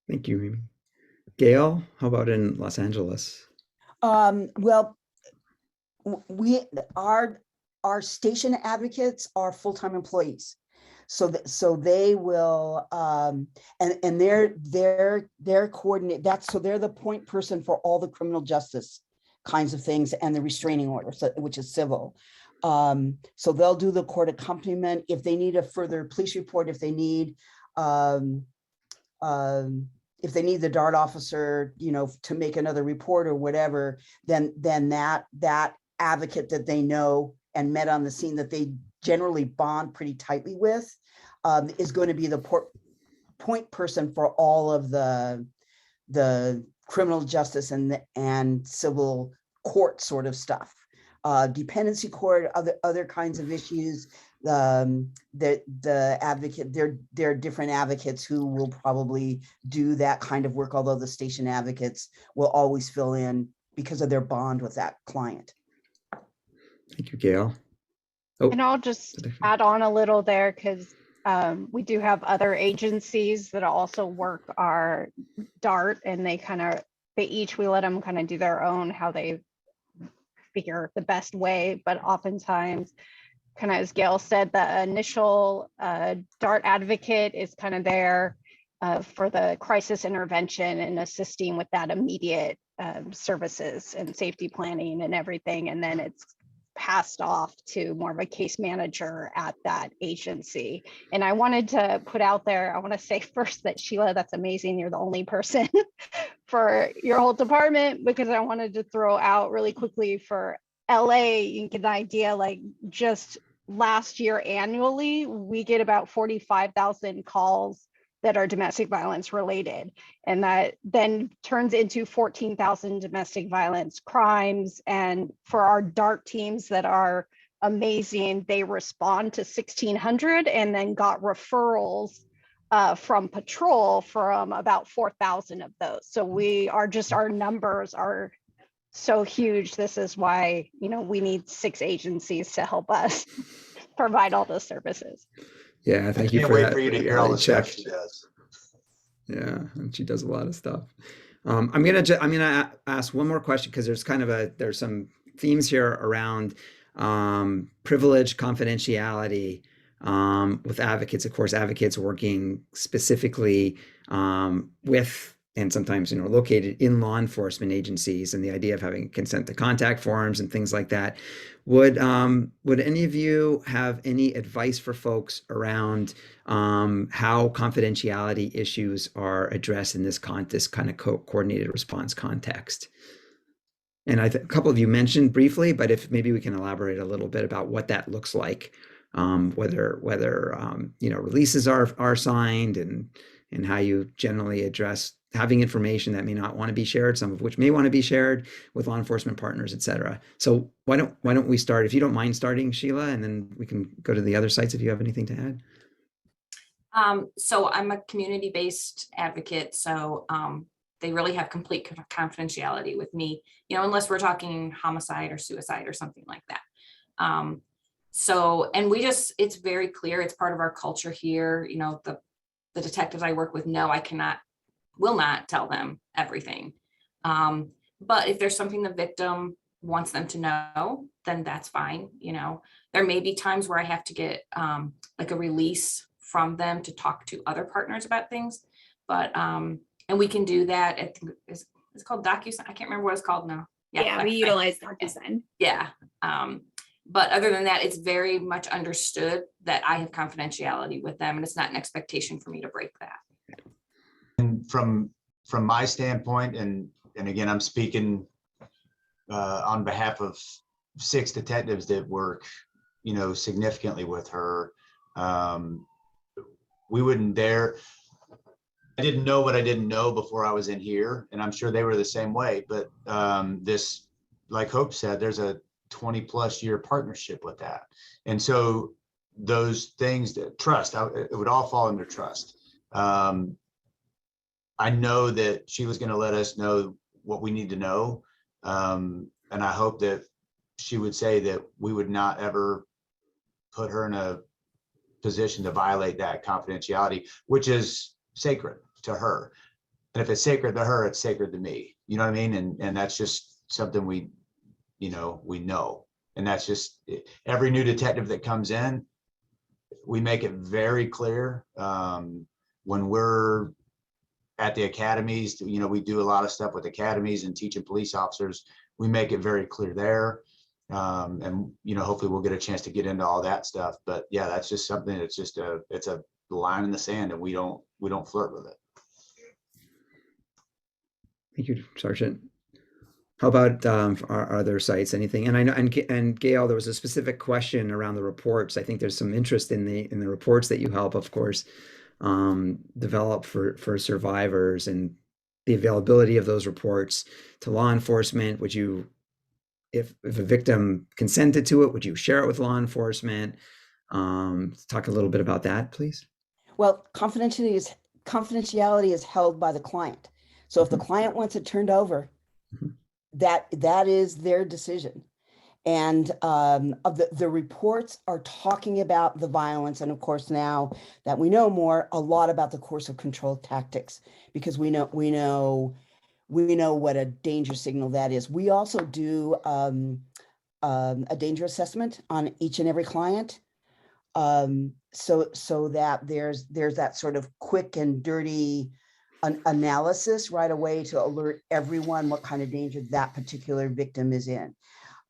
Thank you, Amy. Gail, how about in Los Angeles? Well, our station advocates are full-time employees. So they will, and they're coordinate. So they're the point person for all the criminal justice kinds of things and the restraining order, which is civil. So they'll do the court accompaniment if they need a further police report, if they need the DART officer, to make another report or whatever, then that advocate that they know and met on the scene that they generally bond pretty tightly with is going to be the point person for all of the criminal justice and civil court sort of stuff, dependency court, other kinds of issues. The advocate, there are different advocates who will probably do that kind of work, although the station advocates will always fill in because of their bond with that client. Thank you, Gail. Oh, And I'll just add on a little there because we do have other agencies that also work our DART, and they kind of we let them kind of do their own, how they figure the best way, but oftentimes, kind of as Gail said, the initial DART advocate is kind of there for the crisis intervention and assisting with that immediate services and safety planning and everything. And then it's passed off to more of a case manager at that agency. And I wanted to put out there, I want to say first that Sheila, that's amazing. You're the only person for your whole department, because I wanted to throw out really quickly for LA, you can get an idea, like just last year annually, we get about 45,000 calls that are domestic violence related. And that then turns into 14,000 domestic violence crimes. And for our DART teams that are amazing, they respond to 1,600 and then got referrals from patrol from about 4,000 of those. So we are just, our numbers are so huge. This is why, you know, we need 6 agencies to help us provide all those services. Yeah, thank you Can't for wait that. for you to Yeah, hear all I the stuff checked. she does. Yeah, and she does a lot of stuff. I'm gonna ask one more question, because there's some themes here around privilege, confidentiality with advocates. Of course, advocates working specifically with, and sometimes, you know, located in law enforcement agencies, and the idea of having consent to contact forms and things like that. Would any of you have any advice for folks around how confidentiality issues are addressed in this kind of coordinated response context? And a couple of you mentioned briefly, but if maybe we can elaborate a little bit about what that looks like, whether you know, releases are signed, and how you generally address having information that may not want to be shared, some of which may want to be shared with law enforcement partners, et cetera. So why don't we start, if you don't mind starting, Sheila, and then we can go to the other sites if you have anything to add. So I'm a community-based advocate, so they really have complete confidentiality with me, you know, unless we're talking homicide or suicide or something like that. So, and it's very clear, it's part of our culture here, you know, the detectives I work with know I will not tell them everything. But if there's something the victim wants them to know, then that's fine. You know, there may be times where I have to get like a release from them to talk to other partners about things, but and we can do that. I think it's called DocuSign. I can't remember what it's called now. Yeah, we utilize DocuSign. Yeah. But other than that, it's very much understood that I have confidentiality with them, and it's not an expectation for me to break that. And from my standpoint, and again, I'm speaking on behalf of 6 detectives that work, you know, significantly with her. We wouldn't dare. I didn't know what I didn't know before I was in here, and I'm sure they were the same way. But this, like Hope said, there's a 20+ year partnership with that, and so those things, that trust, it would all fall under trust. I know that she was going to let us know what we need to know. And I hope that she would say that we would not ever put her in a position to violate that confidentiality, which is sacred to her. And if it's sacred to her, it's sacred to me. You know what I mean? And that's just something we know. And that's just every new detective that comes in, we make it very clear when we're at the academies, you know, we do a lot of stuff with academies and teaching police officers. We make it very clear there. And, you know, hopefully we'll get a chance to get into all that stuff. But yeah, that's just something that's just it's a line in the sand, and we don't flirt with it. Thank you, Sergeant. How about our other sites? Anything? And I know, and Gail, there was a specific question around the reports. I think there's some interest in the reports that you help, of course, develop for survivors, and the availability of those reports to law enforcement. Would you, if a victim consented to it, would you share it with law enforcement? Talk a little bit about that, please. Well, confidentiality is held by the client. So if the client wants it turned over, that is their decision. And the reports are talking about the violence. And of course, now that we know more, a lot about the course of control tactics, because we know We know what a danger signal that is. We also do a danger assessment on each and every client. So that there's that sort of quick and dirty analysis right away to alert everyone what kind of danger that particular victim is in.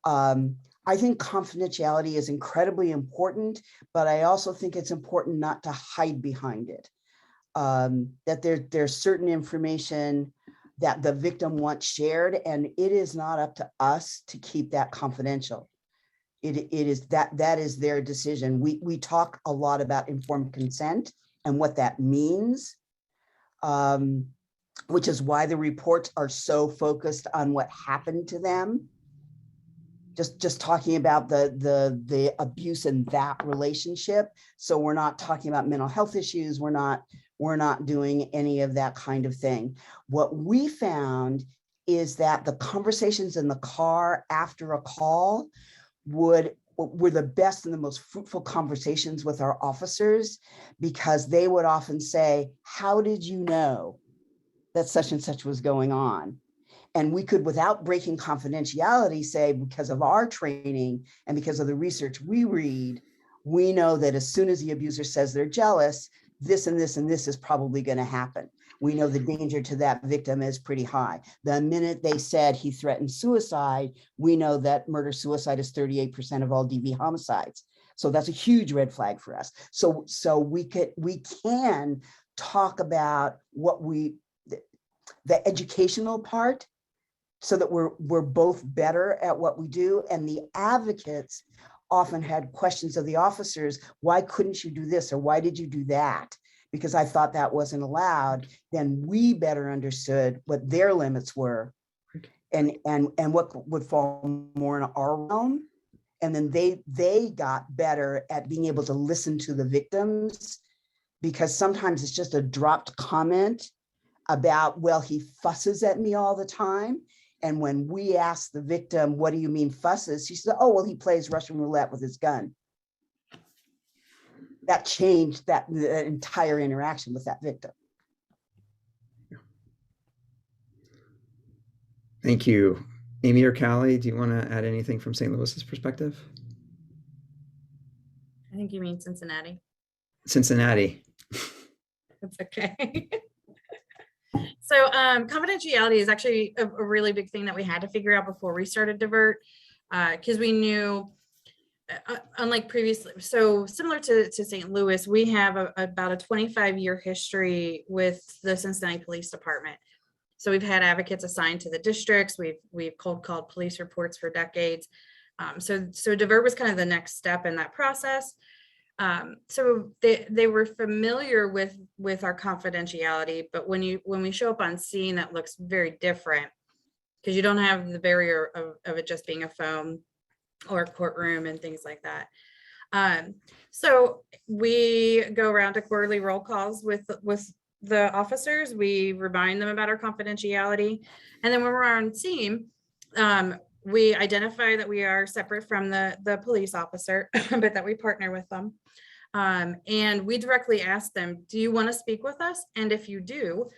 I think confidentiality is incredibly important, but I also think it's important not to hide behind it. That there's certain information that the victim wants shared, and it is not up to us to keep that confidential. It is that is their decision. We talk a lot about informed consent and what that means, which is why the reports are so focused on what happened to them. Just talking about the abuse in that relationship. So we're not talking about mental health issues. We're not doing any of that kind of thing. What we found is that the conversations in the car after a call were the best and the most fruitful conversations with our officers, because they would often say, how did you know that such and such was going on? And we could, without breaking confidentiality, say, because of our training and because of the research we read, we know that as soon as the abuser says they're jealous, this and this and this is probably going to happen. We know the danger to that victim is pretty high. The minute they said he threatened suicide, we know that murder-suicide is 38% of all DV homicides. So that's a huge red flag for us. So we can talk about what the educational part, so that we're both better at what we do. And the advocates often had questions of the officers, why couldn't you do this? Or why did you do that? Because I thought that wasn't allowed. Then we better understood what their limits were and what would fall more in our realm. And then they got better at being able to listen to the victims, because sometimes it's just a dropped comment about, well, he fusses at me all the time. And when we asked the victim, what do you mean fusses? She said, oh, well, he plays Russian roulette with his gun. That changed the entire interaction with that victim. Thank you. Amy or Callie, do you want to add anything from St. Louis's perspective? I think you mean Cincinnati. Cincinnati. That's okay. So confidentiality is actually a really big thing that we had to figure out before we started Divert, because we knew, unlike previously, so similar to St. Louis, we have about a 25-year history with the Cincinnati Police Department. So we've had advocates assigned to the districts. We've cold called police reports for decades. So Divert was kind of the next step in that process. So they were familiar with our confidentiality, but when we show up on scene, that looks very different, because you don't have the barrier of it just being a phone or a courtroom and things like that. So we go around to quarterly roll calls with the officers. We remind them about our confidentiality, and then when we're on scene, we identify that we are separate from the police officer, but that we partner with them. And we directly ask them, do you want to speak with us? And if you do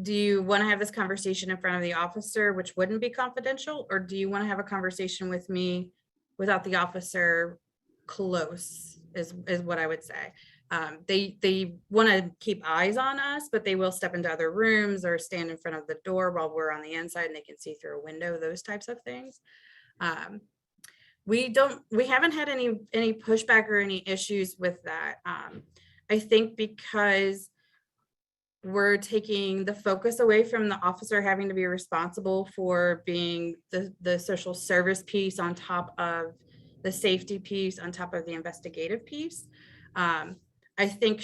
you want to have this conversation in front of the officer, which wouldn't be confidential? Or do you want to have a conversation with me without the officer close, is what I would say. They want to keep eyes on us, but they will step into other rooms or stand in front of the door while we're on the inside and they can see through a window, those types of things. We haven't had any pushback or any issues with that. I think because we're taking the focus away from the officer having to be responsible for being the social service piece on top of the safety piece, on top of the investigative piece. I think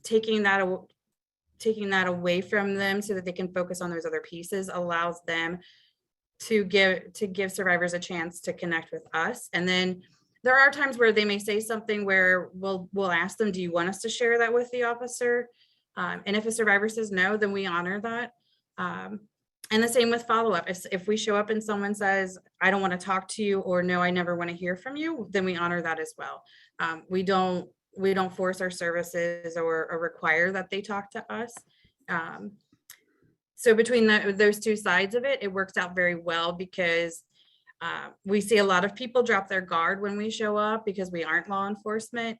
taking that away from them so that they can focus on those other pieces allows them to give survivors a chance to connect with us. And then there are times where they may say something where we'll ask them, do you want us to share that with the officer? And if a survivor says no, then we honor that. And the same with follow-up. If we show up and someone says, I don't want to talk to you, or no, I never want to hear from you, then we honor that as well. We don't force our services or require that they talk to us. So between those two sides of it, it works out very well because we see a lot of people drop their guard when we show up because we aren't law enforcement.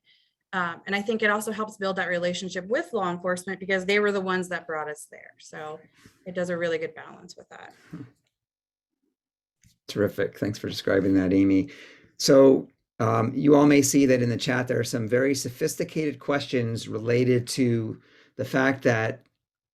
And I think it also helps build that relationship with law enforcement because they were the ones that brought us there. So it does a really good balance with that. Terrific. Thanks for describing that, Amy. So you all may see that in the chat, there are some very sophisticated questions related to the fact that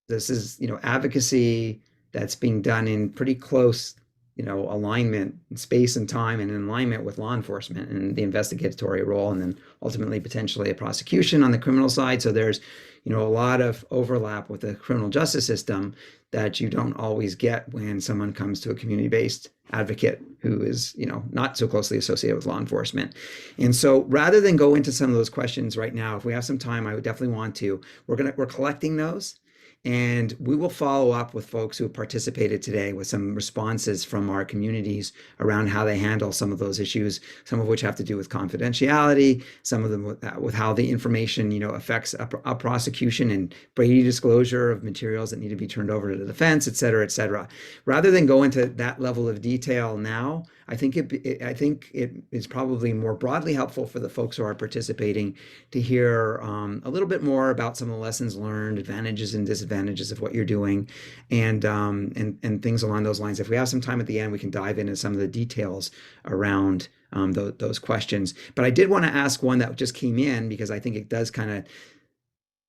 this is, advocacy that's being done in pretty close, alignment in space and time and in alignment with law enforcement and the investigatory role, and then ultimately potentially a prosecution on the criminal side. So there's, a lot of overlap with the criminal justice system that you don't always get when someone comes to a community-based advocate who is, not so closely associated with law enforcement. And so rather than go into some of those questions right now, if we have some time, I would definitely want to. We're collecting those. And we will follow up with folks who have participated today with some responses from our communities around how they handle some of those issues, some of which have to do with confidentiality, some of them with how the information, affects a prosecution and Brady disclosure of materials that need to be turned over to the defense, et cetera, et cetera. Rather than go into that level of detail now, I think it is probably more broadly helpful for the folks who are participating to hear a little bit more about some of the lessons learned, advantages and disadvantages of what you're doing, and things along those lines. If we have some time at the end, we can dive into some of the details around those questions. But I did want to ask one that just came in because I think it does kind of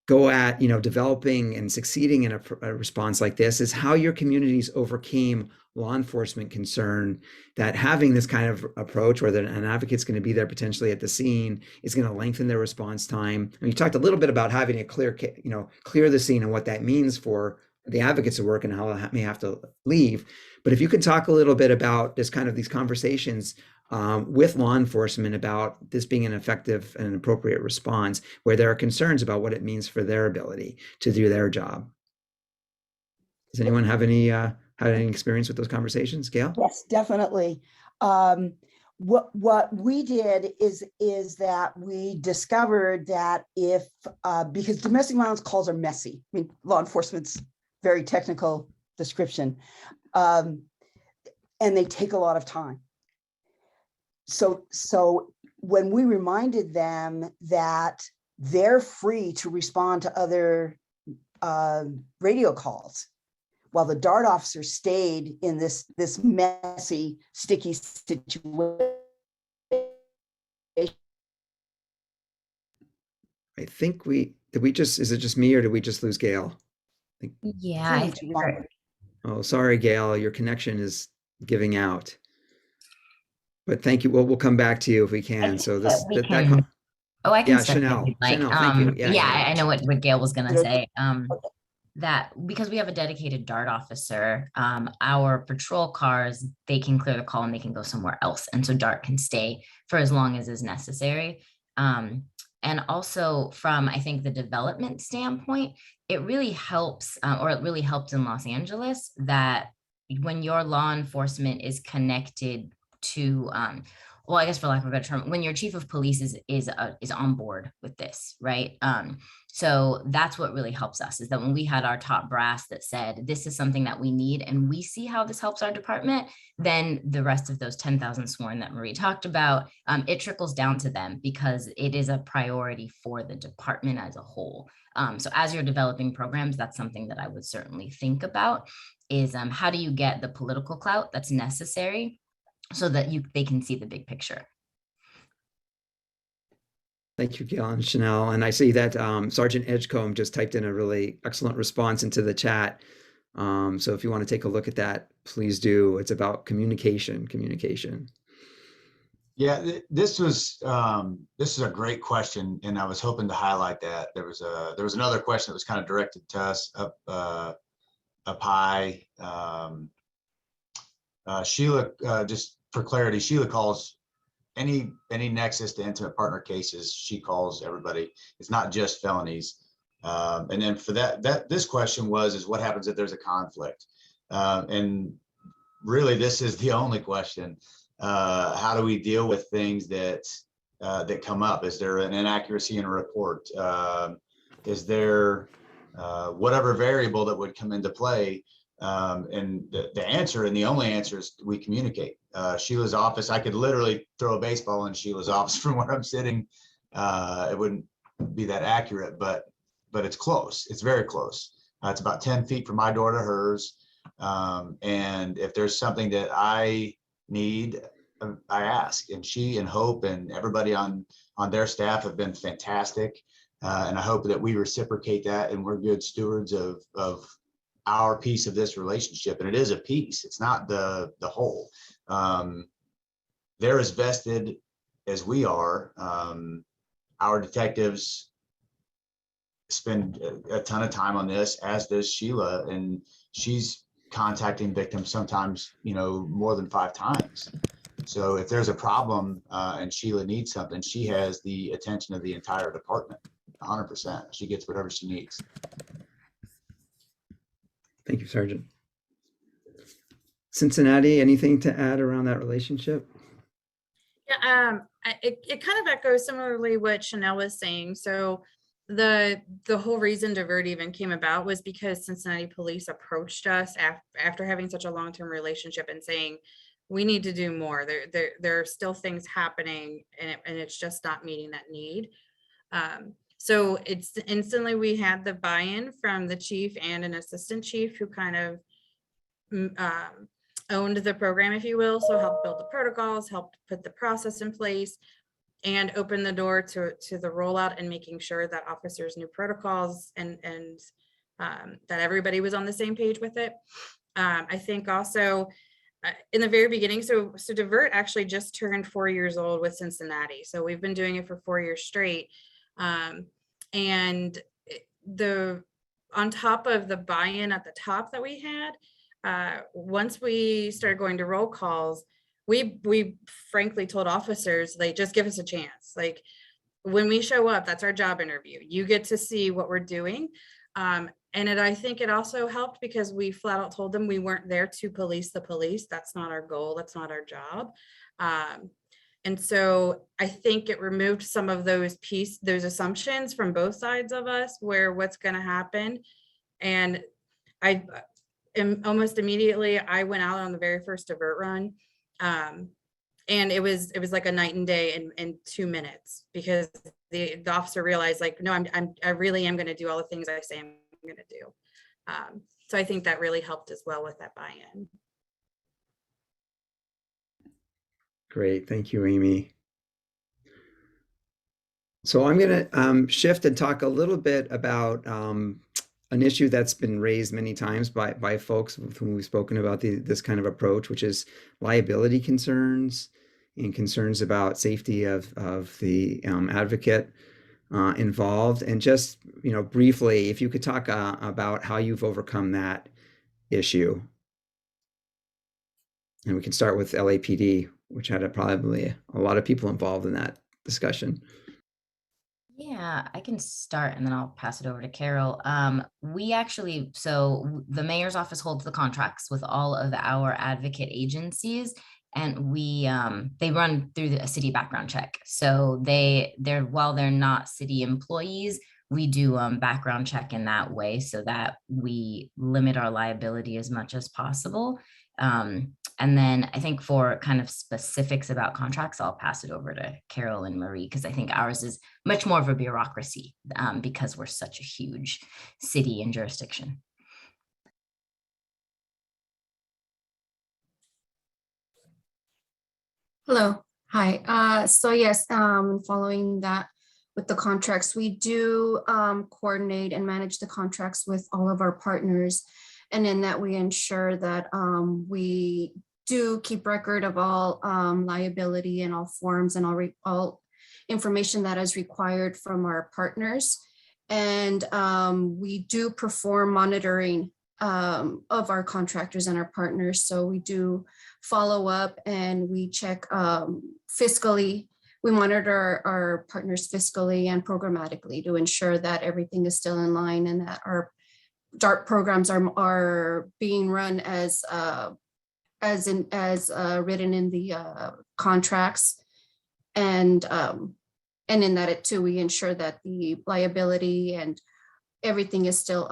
go at developing and succeeding in a response like this, is how your communities overcame law enforcement concern that having this kind of approach where an advocate's going to be there potentially at the scene is going to lengthen their response time. And you talked a little bit about having a clear the scene and what that means for the advocates to work and how they may have to leave. But if you could talk a little bit about this kind of these conversations with law enforcement about this being an effective and appropriate response where there are concerns about what it means for their ability to do their job. Does anyone have any had any experience with those conversations, Gail? Yes, definitely. What we did is that we discovered that if because domestic violence calls are messy. I mean, law enforcement's very technical description, and they take a lot of time. So when we reminded them that they're free to respond to other radio calls, while the DART officer stayed in this messy, sticky situation. I think is it just me or did we just lose Gail? Yeah, I think Oh, sorry, Gail, your connection is giving out. But thank you. We'll come back to you if we can. So I can yeah, start if Chanel. you'd like. Chanel, thank you. Yeah, I know what Gail was gonna say. Okay. That because we have a dedicated DART officer, our patrol cars, they can clear the call and they can go somewhere else. And so DART can stay for as long as is necessary. And also from, I think, the development standpoint, it really helps, or it really helped in Los Angeles that when your law enforcement is connected to, well, I guess for lack of a better term, when your chief of police is on board with this, right? So that's what really helps us, is that when we had our top brass that said, this is something that we need, and we see how this helps our department, then the rest of those 10,000 sworn that Marie talked about, it trickles down to them because it is a priority for the department as a whole. So as you're developing programs, that's something that I would certainly think about is how do you get the political clout that's necessary so that they can see the big picture. Thank you, Gail and Chanel. And I see that Sergeant Edgecombe just typed in a really excellent response into the chat. So if you want to take a look at that, please do. It's about communication. Yeah, this is a great question, and I was hoping to highlight that. There was another question that was kind of directed to us up high. Sheila, just for clarity, Sheila calls any nexus to intimate partner cases. She calls everybody. It's not just felonies. And then for this question is what happens if there's a conflict? And really, this is the only question. How do we deal with things that come up? Is there an inaccuracy in a report? Is there whatever variable that would come into play? And the answer, and the only answer, is we communicate. Sheila's office, I could literally throw a baseball in Sheila's office from where I'm sitting. It wouldn't be that accurate, but it's close. It's very close. It's about 10 feet from my door to hers. And if there's something that I need, I ask. And she and Hope and everybody on their staff have been fantastic. And I hope that we reciprocate that, and we're good stewards of our piece of this relationship. And it is a piece. It's not the whole. They're as vested as we are. Our detectives spend a ton of time on this, as does Sheila, and she's contacting victims sometimes, more than 5 times. So if there's a problem and Sheila needs something, she has the attention of the entire department, 100%. She gets whatever she needs. Thank you, Sergeant. Cincinnati, anything to add around that relationship? Yeah, it kind of echoes similarly what Chanel was saying. So the whole reason Divert even came about was because Cincinnati police approached us after having such a long-term relationship and saying, we need to do more. There are still things happening, and it's just not meeting that need. So it's instantly we had the buy-in from the chief and an assistant chief who kind of owned the program, if you will. So helped build the protocols, helped put the process in place, and open the door to the rollout and making sure that officers knew protocols and that everybody was on the same page with it. I think also in the very beginning, so Divert actually just turned 4 years old with Cincinnati. So we've been doing it for 4 years straight. And on top of the buy-in at the top that we had, once we started going to roll calls, we frankly told officers, like, just give us a chance. Like, when we show up, that's our job interview. You get to see what we're doing. And I think it also helped because we flat out told them we weren't there to police the police. That's not our goal. That's not our job. And so I think it removed some of those assumptions from both sides of us, where what's going to happen. And almost immediately, I went out on the very first Divert run. And it was like a night and day in 2 minutes, because the officer realized, like, no, I really am going to do all the things I say I'm going to do. So I think that really helped as well with that buy-in. Great, thank you, Amy. So I'm going to shift and talk a little bit about an issue that's been raised many times by folks with whom we've spoken about this kind of approach, which is liability concerns and concerns about safety of the advocate involved. And just, briefly, if you could talk about how you've overcome that issue. And we can start with LAPD, which had probably a lot of people involved in that discussion. Yeah, I can start and then I'll pass it over to Carol. So the mayor's office holds the contracts with all of our advocate agencies, and they run through a city background check. So while they're not city employees, we do background check in that way so that we limit our liability as much as possible. And then I think for kind of specifics about contracts, I'll pass it over to Carol and Marie, because I think ours is much more of a bureaucracy because we're such a huge city and jurisdiction. Hello, hi. So yes, following that with the contracts, we do coordinate and manage the contracts with all of our partners. And in that, we ensure that we do keep record of all liability and all forms and all information that is required from our partners. And we do perform monitoring of our contractors and our partners. So we do follow up and we check fiscally. We monitor our partners fiscally and programmatically to ensure that everything is still in line and that our DART programs are being run as written in the contracts, and in that too we ensure that the liability and everything is still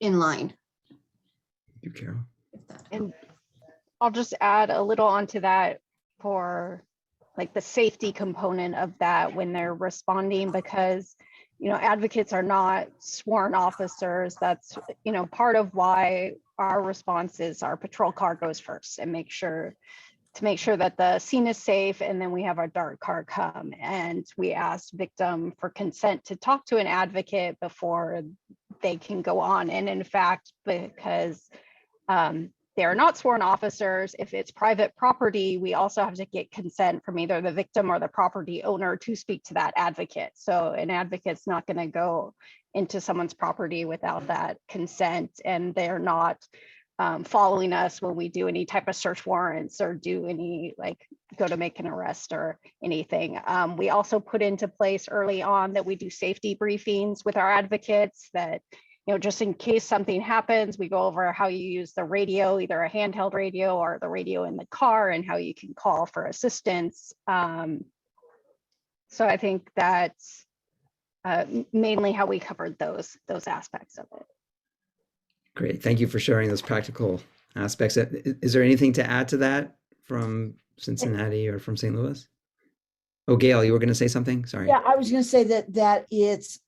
in line. you, Carol. if that And I'll just add a little onto that for like the safety component of that when they're responding, because, you know, advocates are not sworn officers. That's, you know, part of why our response is our patrol car goes first and make sure that the scene is safe. And then we have our DART car come and we ask victim for consent to talk to an advocate before they can go on. And in fact, because they are not sworn officers, if it's private property, we also have to get consent from either the victim or the property owner to speak to that advocate. So an advocate's not going to go into someone's property without that consent, and they're not following us when we do any type of search warrants or do any, like, go to make an arrest or anything. We also put into place early on that we do safety briefings with our advocates that, you know, just in case something happens, we go over how you use the radio, either a handheld radio or the radio in the car, and how you can call for assistance. So I think that's mainly how we covered those aspects of it. Great. Thank you for sharing those practical aspects. Is there anything to add to that from Cincinnati or from St. Louis? Oh, Gail, you were going to say something? Sorry. Yeah, I was going to say that it's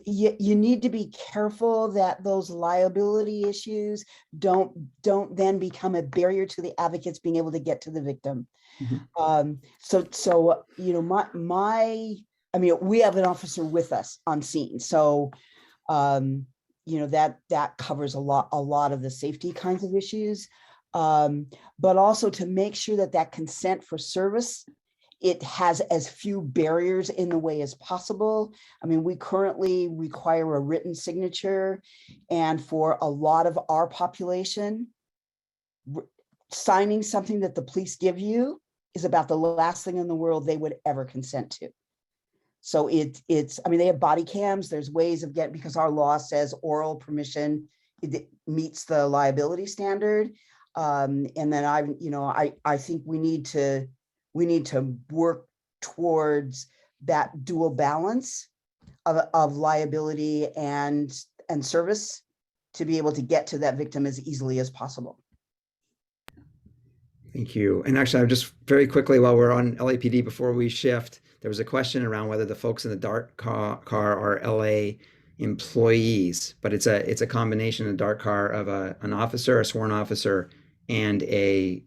you need to be careful that those liability issues don't then become a barrier to the advocates being able to get to the victim. So you know, I mean, we have an officer with us on scene, so you know, that covers a lot of the safety kinds of issues, but also to make sure that consent for service, it has as few barriers in the way as possible. I mean, we currently require a written signature, and for a lot of our population, signing something that the police give you is about the last thing in the world they would ever consent to. So it's, I mean, they have body cams, there's ways of getting, because our law says oral permission, it meets the liability standard. And then I think we need to work towards that dual balance of liability and service to be able to get to that victim as easily as possible. Thank you. And actually, I'm just very quickly, while we're on LAPD, before we shift, there was a question around whether the folks in the DART car are LA employees, but it's a combination of DART car of an officer, a sworn officer, and a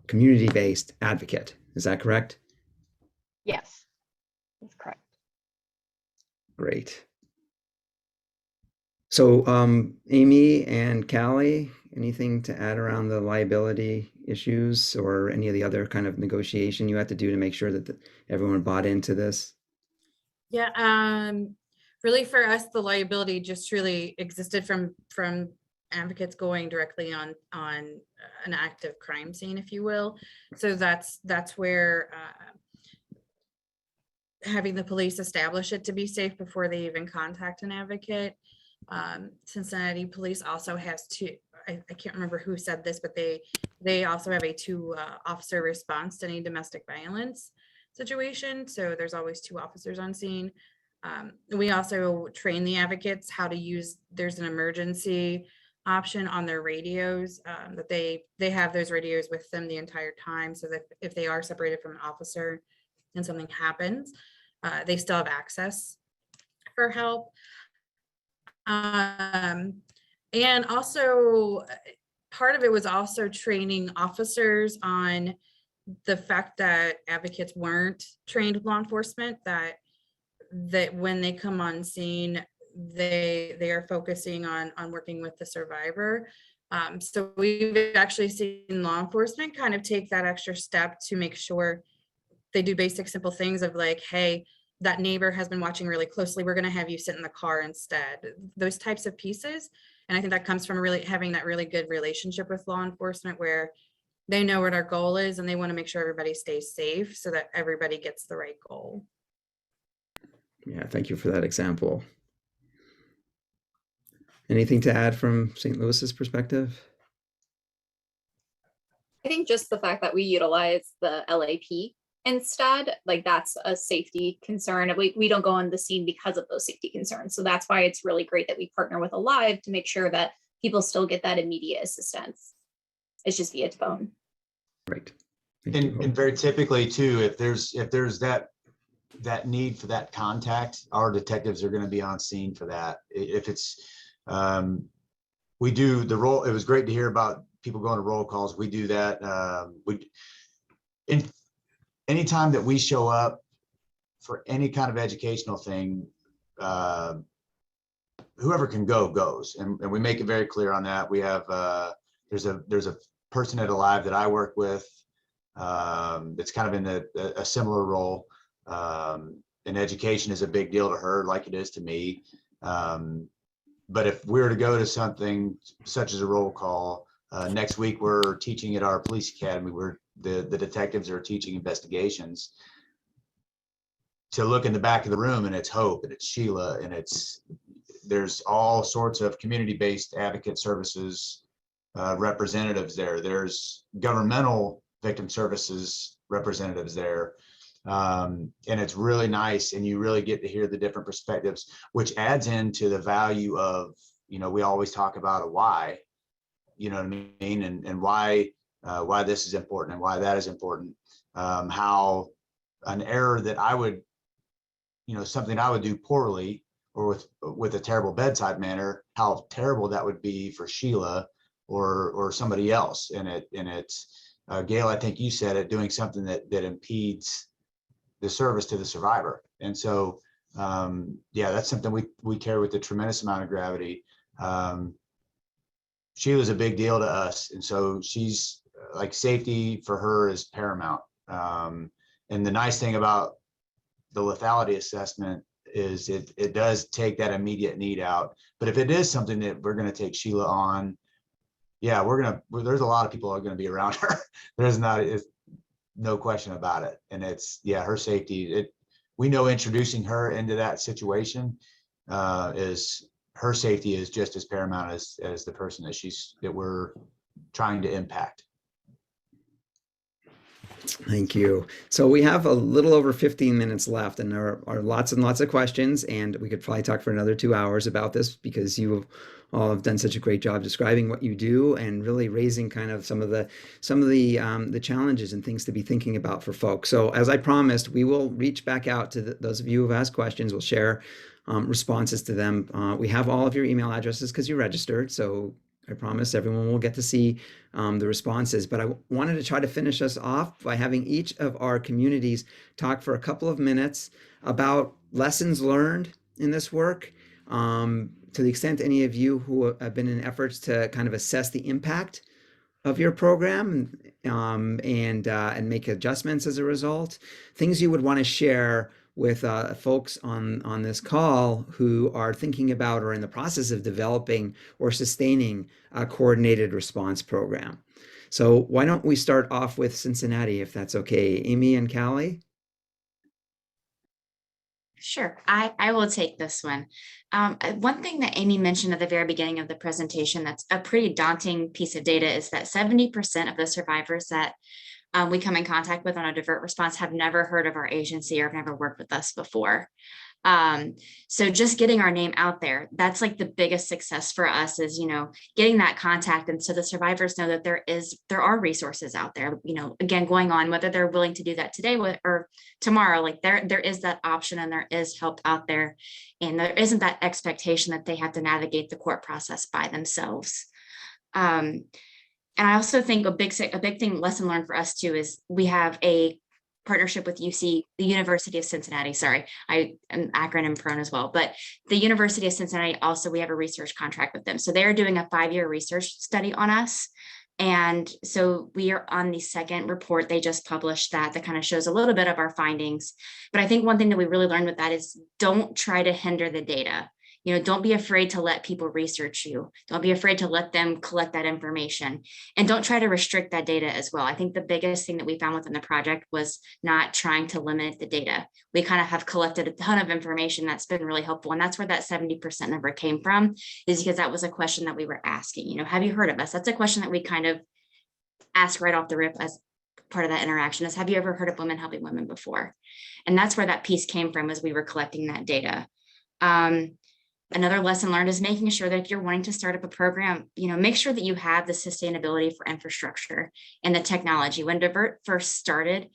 community-based advocate. Is that correct? Yes, that's correct. Great. So Amy and Callie, anything to add around the liability issues or any of the other kind of negotiation you had to do to make sure that everyone bought into this? Yeah, really for us, the liability just really existed from advocates going directly on an active crime scene, if you will. So that's where having the police establish it to be safe before they even contact an advocate. Cincinnati Police also has two, I can't remember who said this, but they also have a 2 officer response to any domestic violence situation. So there's always 2 officers on scene. We also train the advocates how to use, there's an emergency option on their radios, that they have those radios with them the entire time, so that if they are separated from an officer and something happens, they still have access for help. And also part of it was also training officers on the fact that advocates weren't trained with law enforcement, that when they come on scene, they are focusing on working with the survivor. So we've actually seen law enforcement kind of take that extra step to make sure they do basic, simple things of like, hey, that neighbor has been watching really closely, we're going to have you sit in the car instead. Those types of pieces. And I think that comes from really having that really good relationship with law enforcement, where they know what our goal is and they want to make sure everybody stays safe so that everybody gets the right goal. Yeah, thank you for that example. Anything to add from St. Louis's perspective? I think just the fact that we utilize the LAP instead, like that's a safety concern. We don't go on the scene because of those safety concerns. So that's why it's really great that we partner with Alive to make sure that people still get that immediate assistance. It's just via phone. Right. Thank you, Hope. And very typically too, if there's that need for that contact, our detectives are going to be on scene for that. If it's, we do the roll. It was great to hear about people going to roll calls. We do that. Anytime that we show up for any kind of educational thing, whoever can go goes, and we make it very clear on that. We have there's a person at Alive that I work with that's kind of in a similar role. And education is a big deal to her, like it is to me. But if we were to go to something such as a roll call, next week we're teaching at our police academy where the detectives are teaching investigations, to look in the back of the room and it's Hope and it's Sheila and there's all sorts of community-based advocate services representatives there. There's governmental victim services representatives there. And it's really nice, and you really get to hear the different perspectives, which adds into the value of, we always talk about a why, you know what I mean? And why this is important and why that is important. How an error that I would, something I would do poorly or with a terrible bedside manner, how terrible that would be for Sheila or somebody else. And it's Gail, I think you said it, doing something that impedes the service to the survivor. And so, yeah, that's something we carry with a tremendous amount of gravity. Sheila's a big deal to us. And so she's like, safety for her is paramount. And the nice thing about the lethality assessment is it does take that immediate need out. But if it is something that we're going to take Sheila on, yeah, there's a lot of people who are going to be around her. There's no question about it. And her safety, we know introducing her into that situation is her safety is just as paramount as the person that we're trying to impact. Thank you. So we have a little over 15 minutes left, and there are lots and lots of questions, and we could probably talk for another 2 hours about this because you all have done such a great job describing what you do and really raising kind of some of the challenges and things to be thinking about for folks. So as I promised, we will reach back out to those of you who've asked questions. We'll share responses to them. We have all of your email addresses because you registered, so I promise everyone will get to see the responses, but I wanted to try to finish us off by having each of our communities talk for a couple of minutes about lessons learned in this work. To the extent any of you who have been in efforts to kind of assess the impact of your program and make adjustments as a result, things you would want to share with folks on this call who are thinking about or in the process of developing or sustaining a coordinated response program. So why don't we start off with Cincinnati, if that's okay? Amy and Callie? Sure, I will take this one. One thing that Amy mentioned at the very beginning of the presentation that's a pretty daunting piece of data is that 70% of the survivors that we come in contact with on a divert response have never heard of our agency or have never worked with us before. So just getting our name out there, that's like the biggest success for us is, getting that contact. And so the survivors know that there are resources out there, again, going on, whether they're willing to do that today or tomorrow, like there is that option and there is help out there. And there isn't that expectation that they have to navigate the court process by themselves. And I also think a big thing lesson learned for us too is we have a partnership with the University of Cincinnati. Sorry, I am acronym prone as well, but the University of Cincinnati also, we have a research contract with them. So they're doing a 5-year research study on us. And so we are on the second report they just published that kind of shows a little bit of our findings. But I think one thing that we really learned with that is don't try to hinder the data. Don't be afraid to let people research you. Don't be afraid to let them collect that information, and don't try to restrict that data as well. I think the biggest thing that we found within the project was not trying to limit the data. We kind of have collected a ton of information that's been really helpful. And that's where that 70% number came from, is because that was a question that we were asking, have you heard of us? That's a question that we kind of ask right off the rip as part of that interaction is, have you ever heard of Women Helping Women before? And that's where that piece came from as we were collecting that data. Another lesson learned is making sure that if you're wanting to start up a program, make sure that you have the sustainability for infrastructure and the technology. When Divert first started,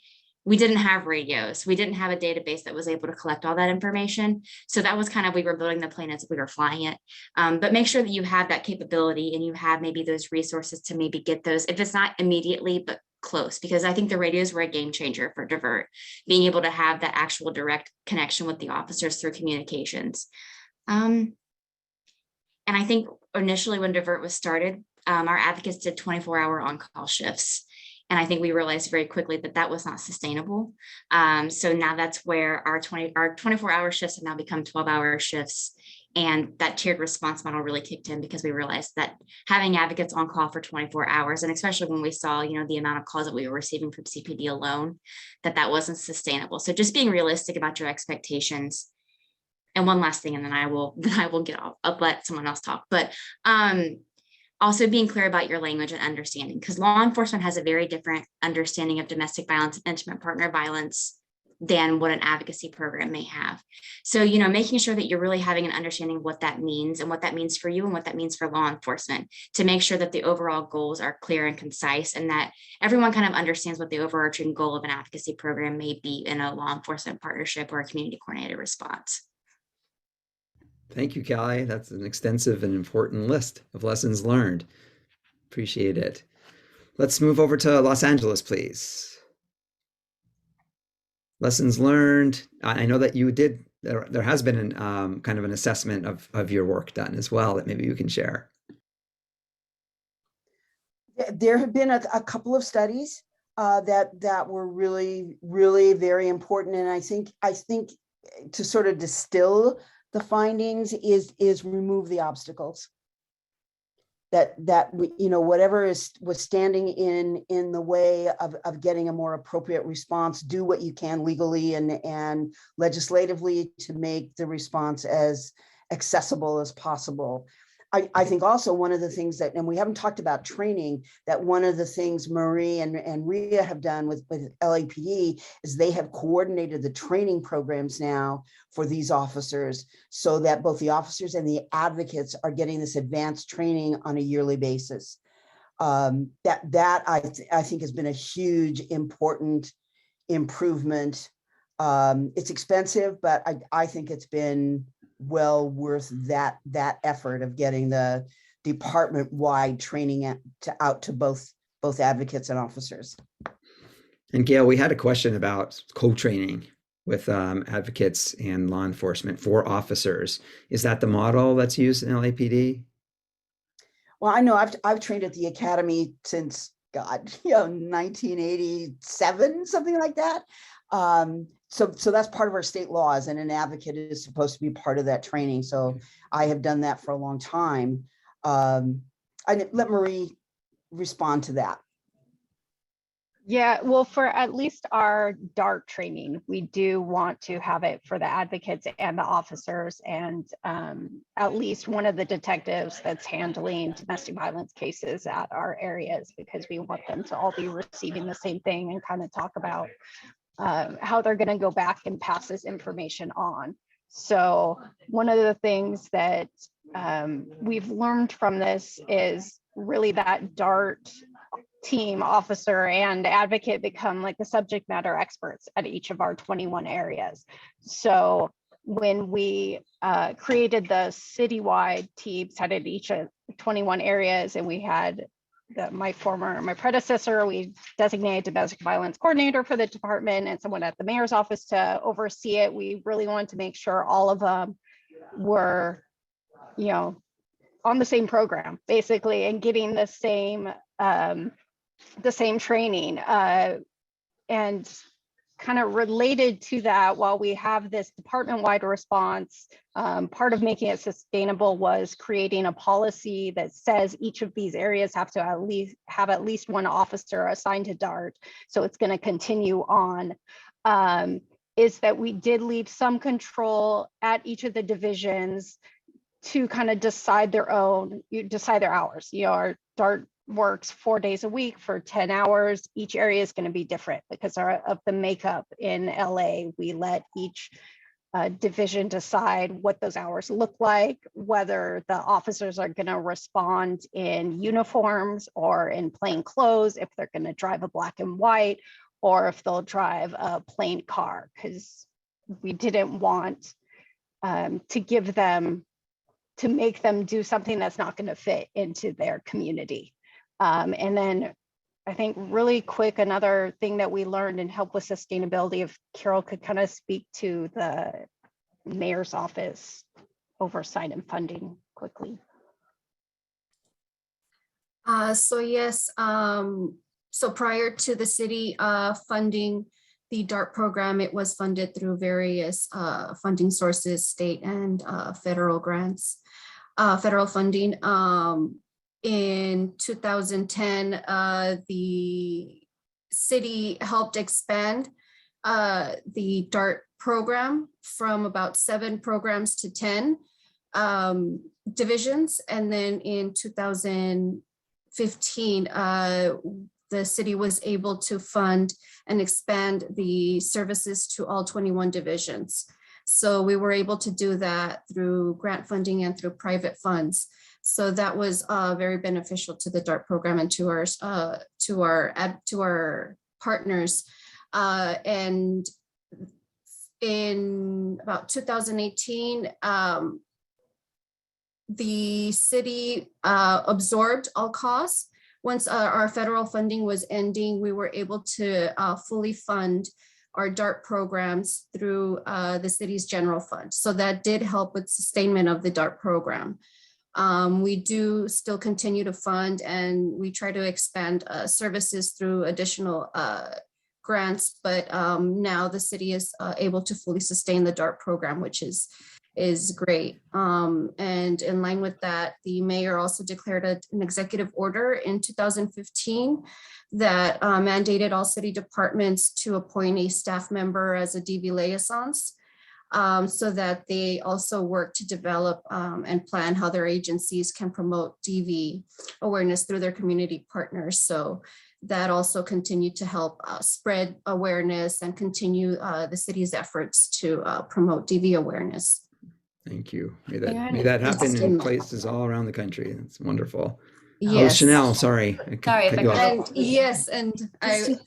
we didn't have radios. We didn't have a database that was able to collect all that information. So that was kind of, we were building the plane as we were flying it. But make sure that you have that capability and you have maybe those resources to maybe get those, if it's not immediately, but close, because I think the radios were a game changer for Divert, being able to have that actual direct connection with the officers through communications. And I think initially when Divert was started, our advocates did 24-hour on-call shifts. And I think we realized very quickly that that was not sustainable. So now that's where our 24-hour shifts have now become 12-hour shifts. And that tiered response model really kicked in because we realized that having advocates on call for 24 hours, and especially when we saw, the amount of calls that we were receiving from CPD alone, that wasn't sustainable. So just being realistic about your expectations. And one last thing, and then I will get off. I'll let someone else talk. But also being clear about your language and understanding, because law enforcement has a very different understanding of domestic violence and intimate partner violence than what an advocacy program may have. So, making sure that you're really having an understanding of what that means and what that means for you and what that means for law enforcement, to make sure that the overall goals are clear and concise and that everyone kind of understands what the overarching goal of an advocacy program may be in a law enforcement partnership or a community coordinated response. Thank you, Callie. That's an extensive and important list of lessons learned. Appreciate it. Let's move over to Los Angeles, please. Lessons learned. I know that you did, there has been an, kind of an assessment of your work done as well that maybe you can share. There have been a couple of studies that were really, really very important. And I think to sort of distill the findings is remove the obstacles. That whatever was standing in the way of getting a more appropriate response, do what you can legally and legislatively to make the response as accessible as possible. I think also one of the things that, and we haven't talked about training, that one of the things Marie and Ria have done with LAPD is they have coordinated the training programs now for these officers so that both the officers and the advocates are getting this advanced training on a yearly basis. That I think has been a huge, important improvement. It's expensive, but I think it's been well worth that effort of getting the department-wide training out to both advocates and officers. And Gail, we had a question about co-training with advocates and law enforcement for officers. Is that the model that's used in LAPD? Well, I know I've trained at the academy since 1987, something like that. So that's part of our state laws, and an advocate is supposed to be part of that training. So I have done that for a long time. I let Marie respond to that. Yeah, well, for at least our DART training, we do want to have it for the advocates and the officers, and at least one of the detectives that's handling domestic violence cases at our areas, because we want them to all be receiving the same thing and kind of talk about how they're going to go back and pass this information on. So one of the things that we've learned from this is really that DART team, officer and advocate, become like the subject matter experts at each of our 21 areas. So when we created the citywide teams headed each of 21 areas, and we had my predecessor, we designated domestic violence coordinator for the department and someone at the mayor's office to oversee it. We really wanted to make sure all of them were, on the same program, basically, and getting the same training. And kind of related to that, while we have this department-wide response, part of making it sustainable was creating a policy that says each of these areas have to have at least one officer assigned to DART. So it's going to continue on. Is that we did leave some control at each of the divisions to kind of decide their hours. Our DART works 4 days a week for 10 hours. Each area is going to be different because of the makeup in LA. We let each division decide what those hours look like, whether the officers are going to respond in uniforms or in plain clothes, if they're going to drive a black and white, or if they'll drive a plain car, because we didn't want to make them do something that's not going to fit into their community. And then I think really quick, another thing that we learned and help with sustainability, if Carol could kind of speak to the mayor's office oversight and funding quickly. So yes, so prior to the city funding the DART program, it was funded through various funding sources, state and federal grants, federal funding. In 2010, the city helped expand the DART program from about 7 programs to 10 divisions. And then in 2015, the city was able to fund and expand the services to all 21 divisions. So we were able to do that through grant funding and through private funds. So that was very beneficial to the DART program and to our partners. And in about 2018, the city absorbed all costs. Once our federal funding was ending, we were able to fully fund our DART programs through the city's general fund. So that did help with sustainment of the DART program. We do still continue to fund, and we try to expand services through additional grants, but now the city is able to fully sustain the DART program, which is great. And in line with that, the mayor also declared an executive order in 2015 that mandated all city departments to appoint a staff member as a DV liaisons, so that they also work to develop and plan how their agencies can promote DV awareness through their community partners. So that also continued to help spread awareness and continue the city's efforts to promote DV awareness. Thank you. May that happen in places all around the country. That's wonderful. Yes. Oh, Chanel, sorry. Sorry, if I could- And yes, and I.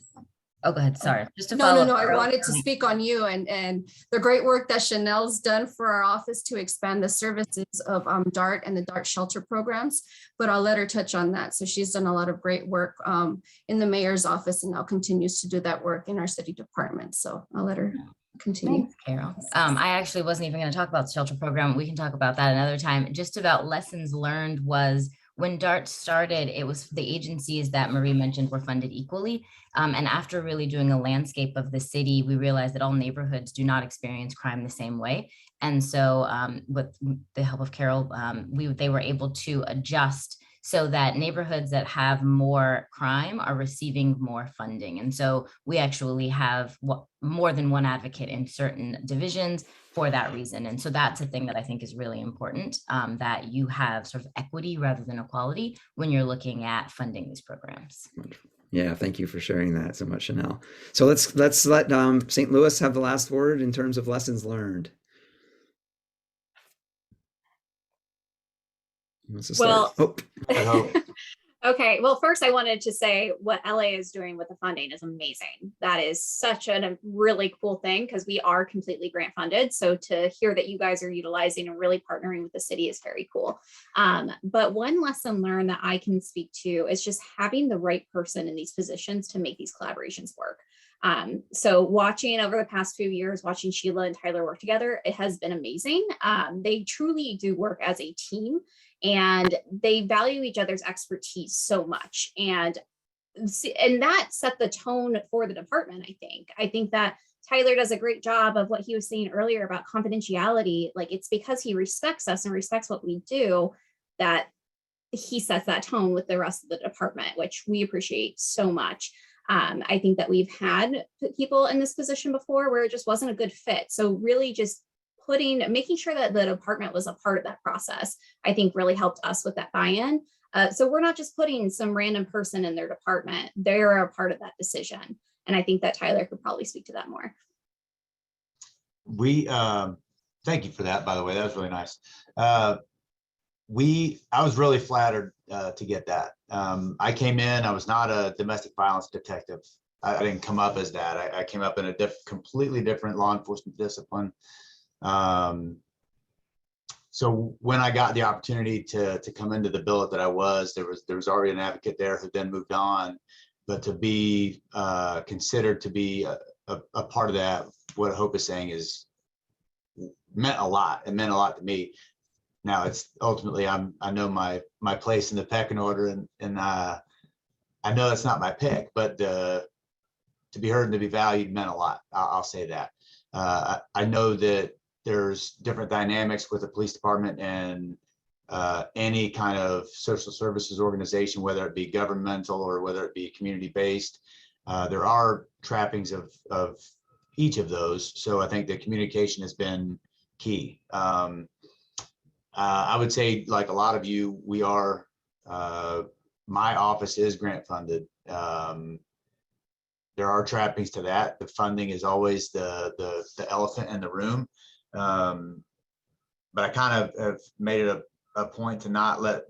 Oh, go ahead. Sorry. Just to No, follow no, no, up. I wanted to speak on you and the great work that Chanel's done for our office to expand the services of DART and the DART shelter programs, but I'll let her touch on that. So she's done a lot of great work in the mayor's office and now continues to do that work in our city department. So I'll let her continue. Thanks, Carol. I actually wasn't even going to talk about the shelter program. We can talk about that another time. Just about lessons learned was when DART started, it was the agencies that Marie mentioned were funded equally. And after really doing a landscape of the city, we realized that all neighborhoods do not experience crime the same way. And so with the help of Carol, they were able to adjust so that neighborhoods that have more crime are receiving more funding. And so we actually have more than one advocate in certain divisions for that reason. And so that's a thing that I think is really important, that you have sort of equity rather than equality when you're looking at funding these programs. Yeah, thank you for sharing that so much, Chanel. So let's let St. Louis have the last word in terms of lessons learned. Who wants to start? Well, Oh, okay. Well, first I wanted to say what LA is doing with the funding is amazing. That is such a really cool thing because we are completely grant funded. So to hear that you guys are utilizing and really partnering with the city is very cool. But one lesson learned that I can speak to is just having the right person in these positions to make these collaborations work. So watching over the past few years, watching Sheila and Tyler work together, it has been amazing. They truly do work as a team and they value each other's expertise so much. And that set the tone for the department, I think that Tyler does a great job of what he was saying earlier about confidentiality. Like it's because he respects us and respects what we do that he sets that tone with the rest of the department, which we appreciate so much. I think that we've had people in this position before where it just wasn't a good fit. So really just making sure that the department was a part of that process, I think really helped us with that buy-in. So we're not just putting some random person in their department, they're a part of that decision. And I think that Tyler could probably speak to that more. thank you for that, by the way. That was really nice. I was really flattered to get that. I came in, I was not a domestic violence detective. I didn't come up as that. I came up in a completely different law enforcement discipline. So when I got the opportunity to come into the billet that I was, there was already an advocate there who then moved on. But to be considered to be a part of that, what Hope is saying is meant a lot. It meant a lot to me. Now it's ultimately I know my place in the pecking order, and I know that's not my pick, but to be heard and to be valued meant a lot. I'll say that. I know that there's different dynamics with the police department and any kind of social services organization, whether it be governmental or whether it be community-based. There are trappings of each of those. So I think the communication has been key. I would say, like a lot of you, we are, my office is grant funded. There are trappings to that. The funding is always the elephant in the room. But I kind of have made it a point to not let,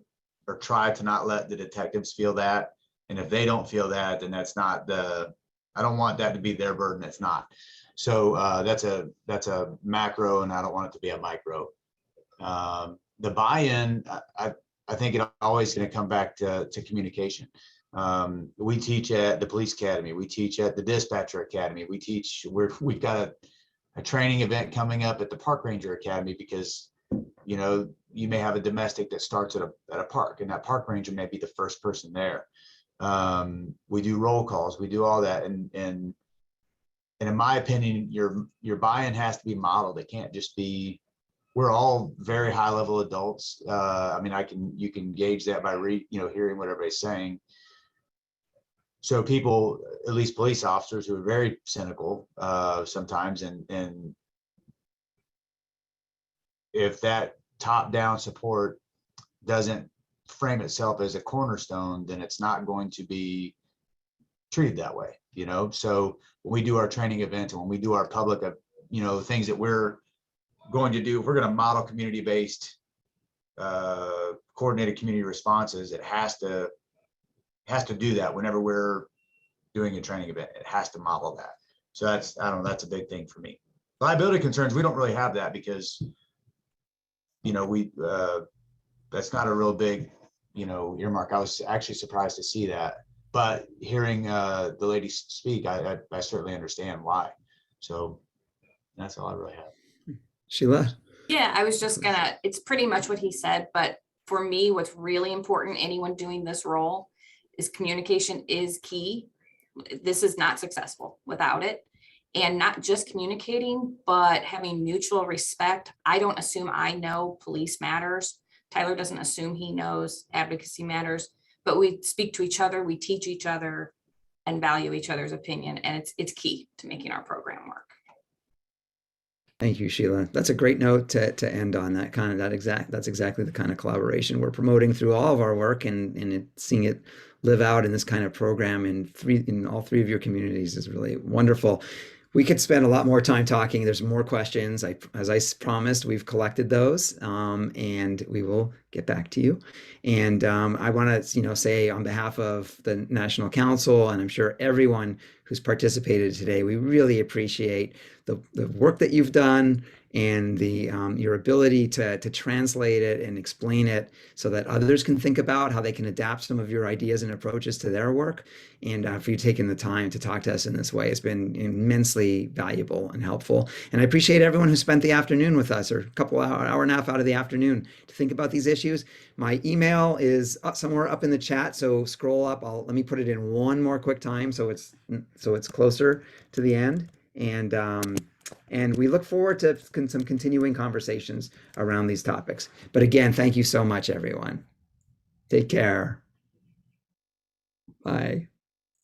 or try to not let the detectives feel that. And if they don't feel that, then that's not I don't want that to be their burden. It's not. So that's a macro, and I don't want it to be a micro. The buy-in, I think it's always going to come back to communication. We teach at the police academy. We teach at the dispatcher academy. We've got a training event coming up at the park ranger academy, because you may have a domestic that starts at a park, and that park ranger may be the first person there. We do roll calls. We do all that, and in my opinion, your buy-in has to be modeled. It can't just be. We're all very high level adults. I mean, you can gauge that by hearing what everybody's saying. So people, at least police officers, who are very cynical sometimes, and if that top-down support doesn't frame itself as a cornerstone, then it's not going to be treated that way. So when we do our training events and when we do our public, things that we're going to do, if we're going to model community-based coordinated community responses, it has to do that. Whenever we're doing a training event, it has to model that. So that's a big thing for me. Liability concerns, we don't really have that, because that's not a real big earmark. I was actually surprised to see that, but hearing the lady speak, I certainly understand why. So that's all I really have. Sheila? Yeah, I was just it's pretty much what he said, but for me, what's really important, anyone doing this role, is communication is key. This is not successful without it. And not just communicating, but having mutual respect. I don't assume I know police matters. Tyler doesn't assume he knows advocacy matters, but we speak to each other, we teach each other, and value each other's opinion. And it's key to making our program work. Thank you, Sheila. That's a great note to end on. That's exactly the kind of collaboration we're promoting through all of our work, and seeing it live out in this kind of program in all three of your communities is really wonderful. We could spend a lot more time talking. There's more questions. As I promised, we've collected those, and we will get back to you. And I want to, say on behalf of the National Council, and I'm sure everyone who's participated today, we really appreciate the work that you've done and your ability to translate it and explain it so that others can think about how they can adapt some of your ideas and approaches to their work. And for you taking the time to talk to us in this way, it's been immensely valuable and helpful. And I appreciate everyone who spent the afternoon with us, or a couple hour and a half out of the afternoon, to think about these issues. My email is somewhere up in the chat, so scroll up. Let me put it in one more quick time so it's closer to the end. And we look forward to some continuing conversations around these topics. But again, thank you so much, everyone. Take care. Bye.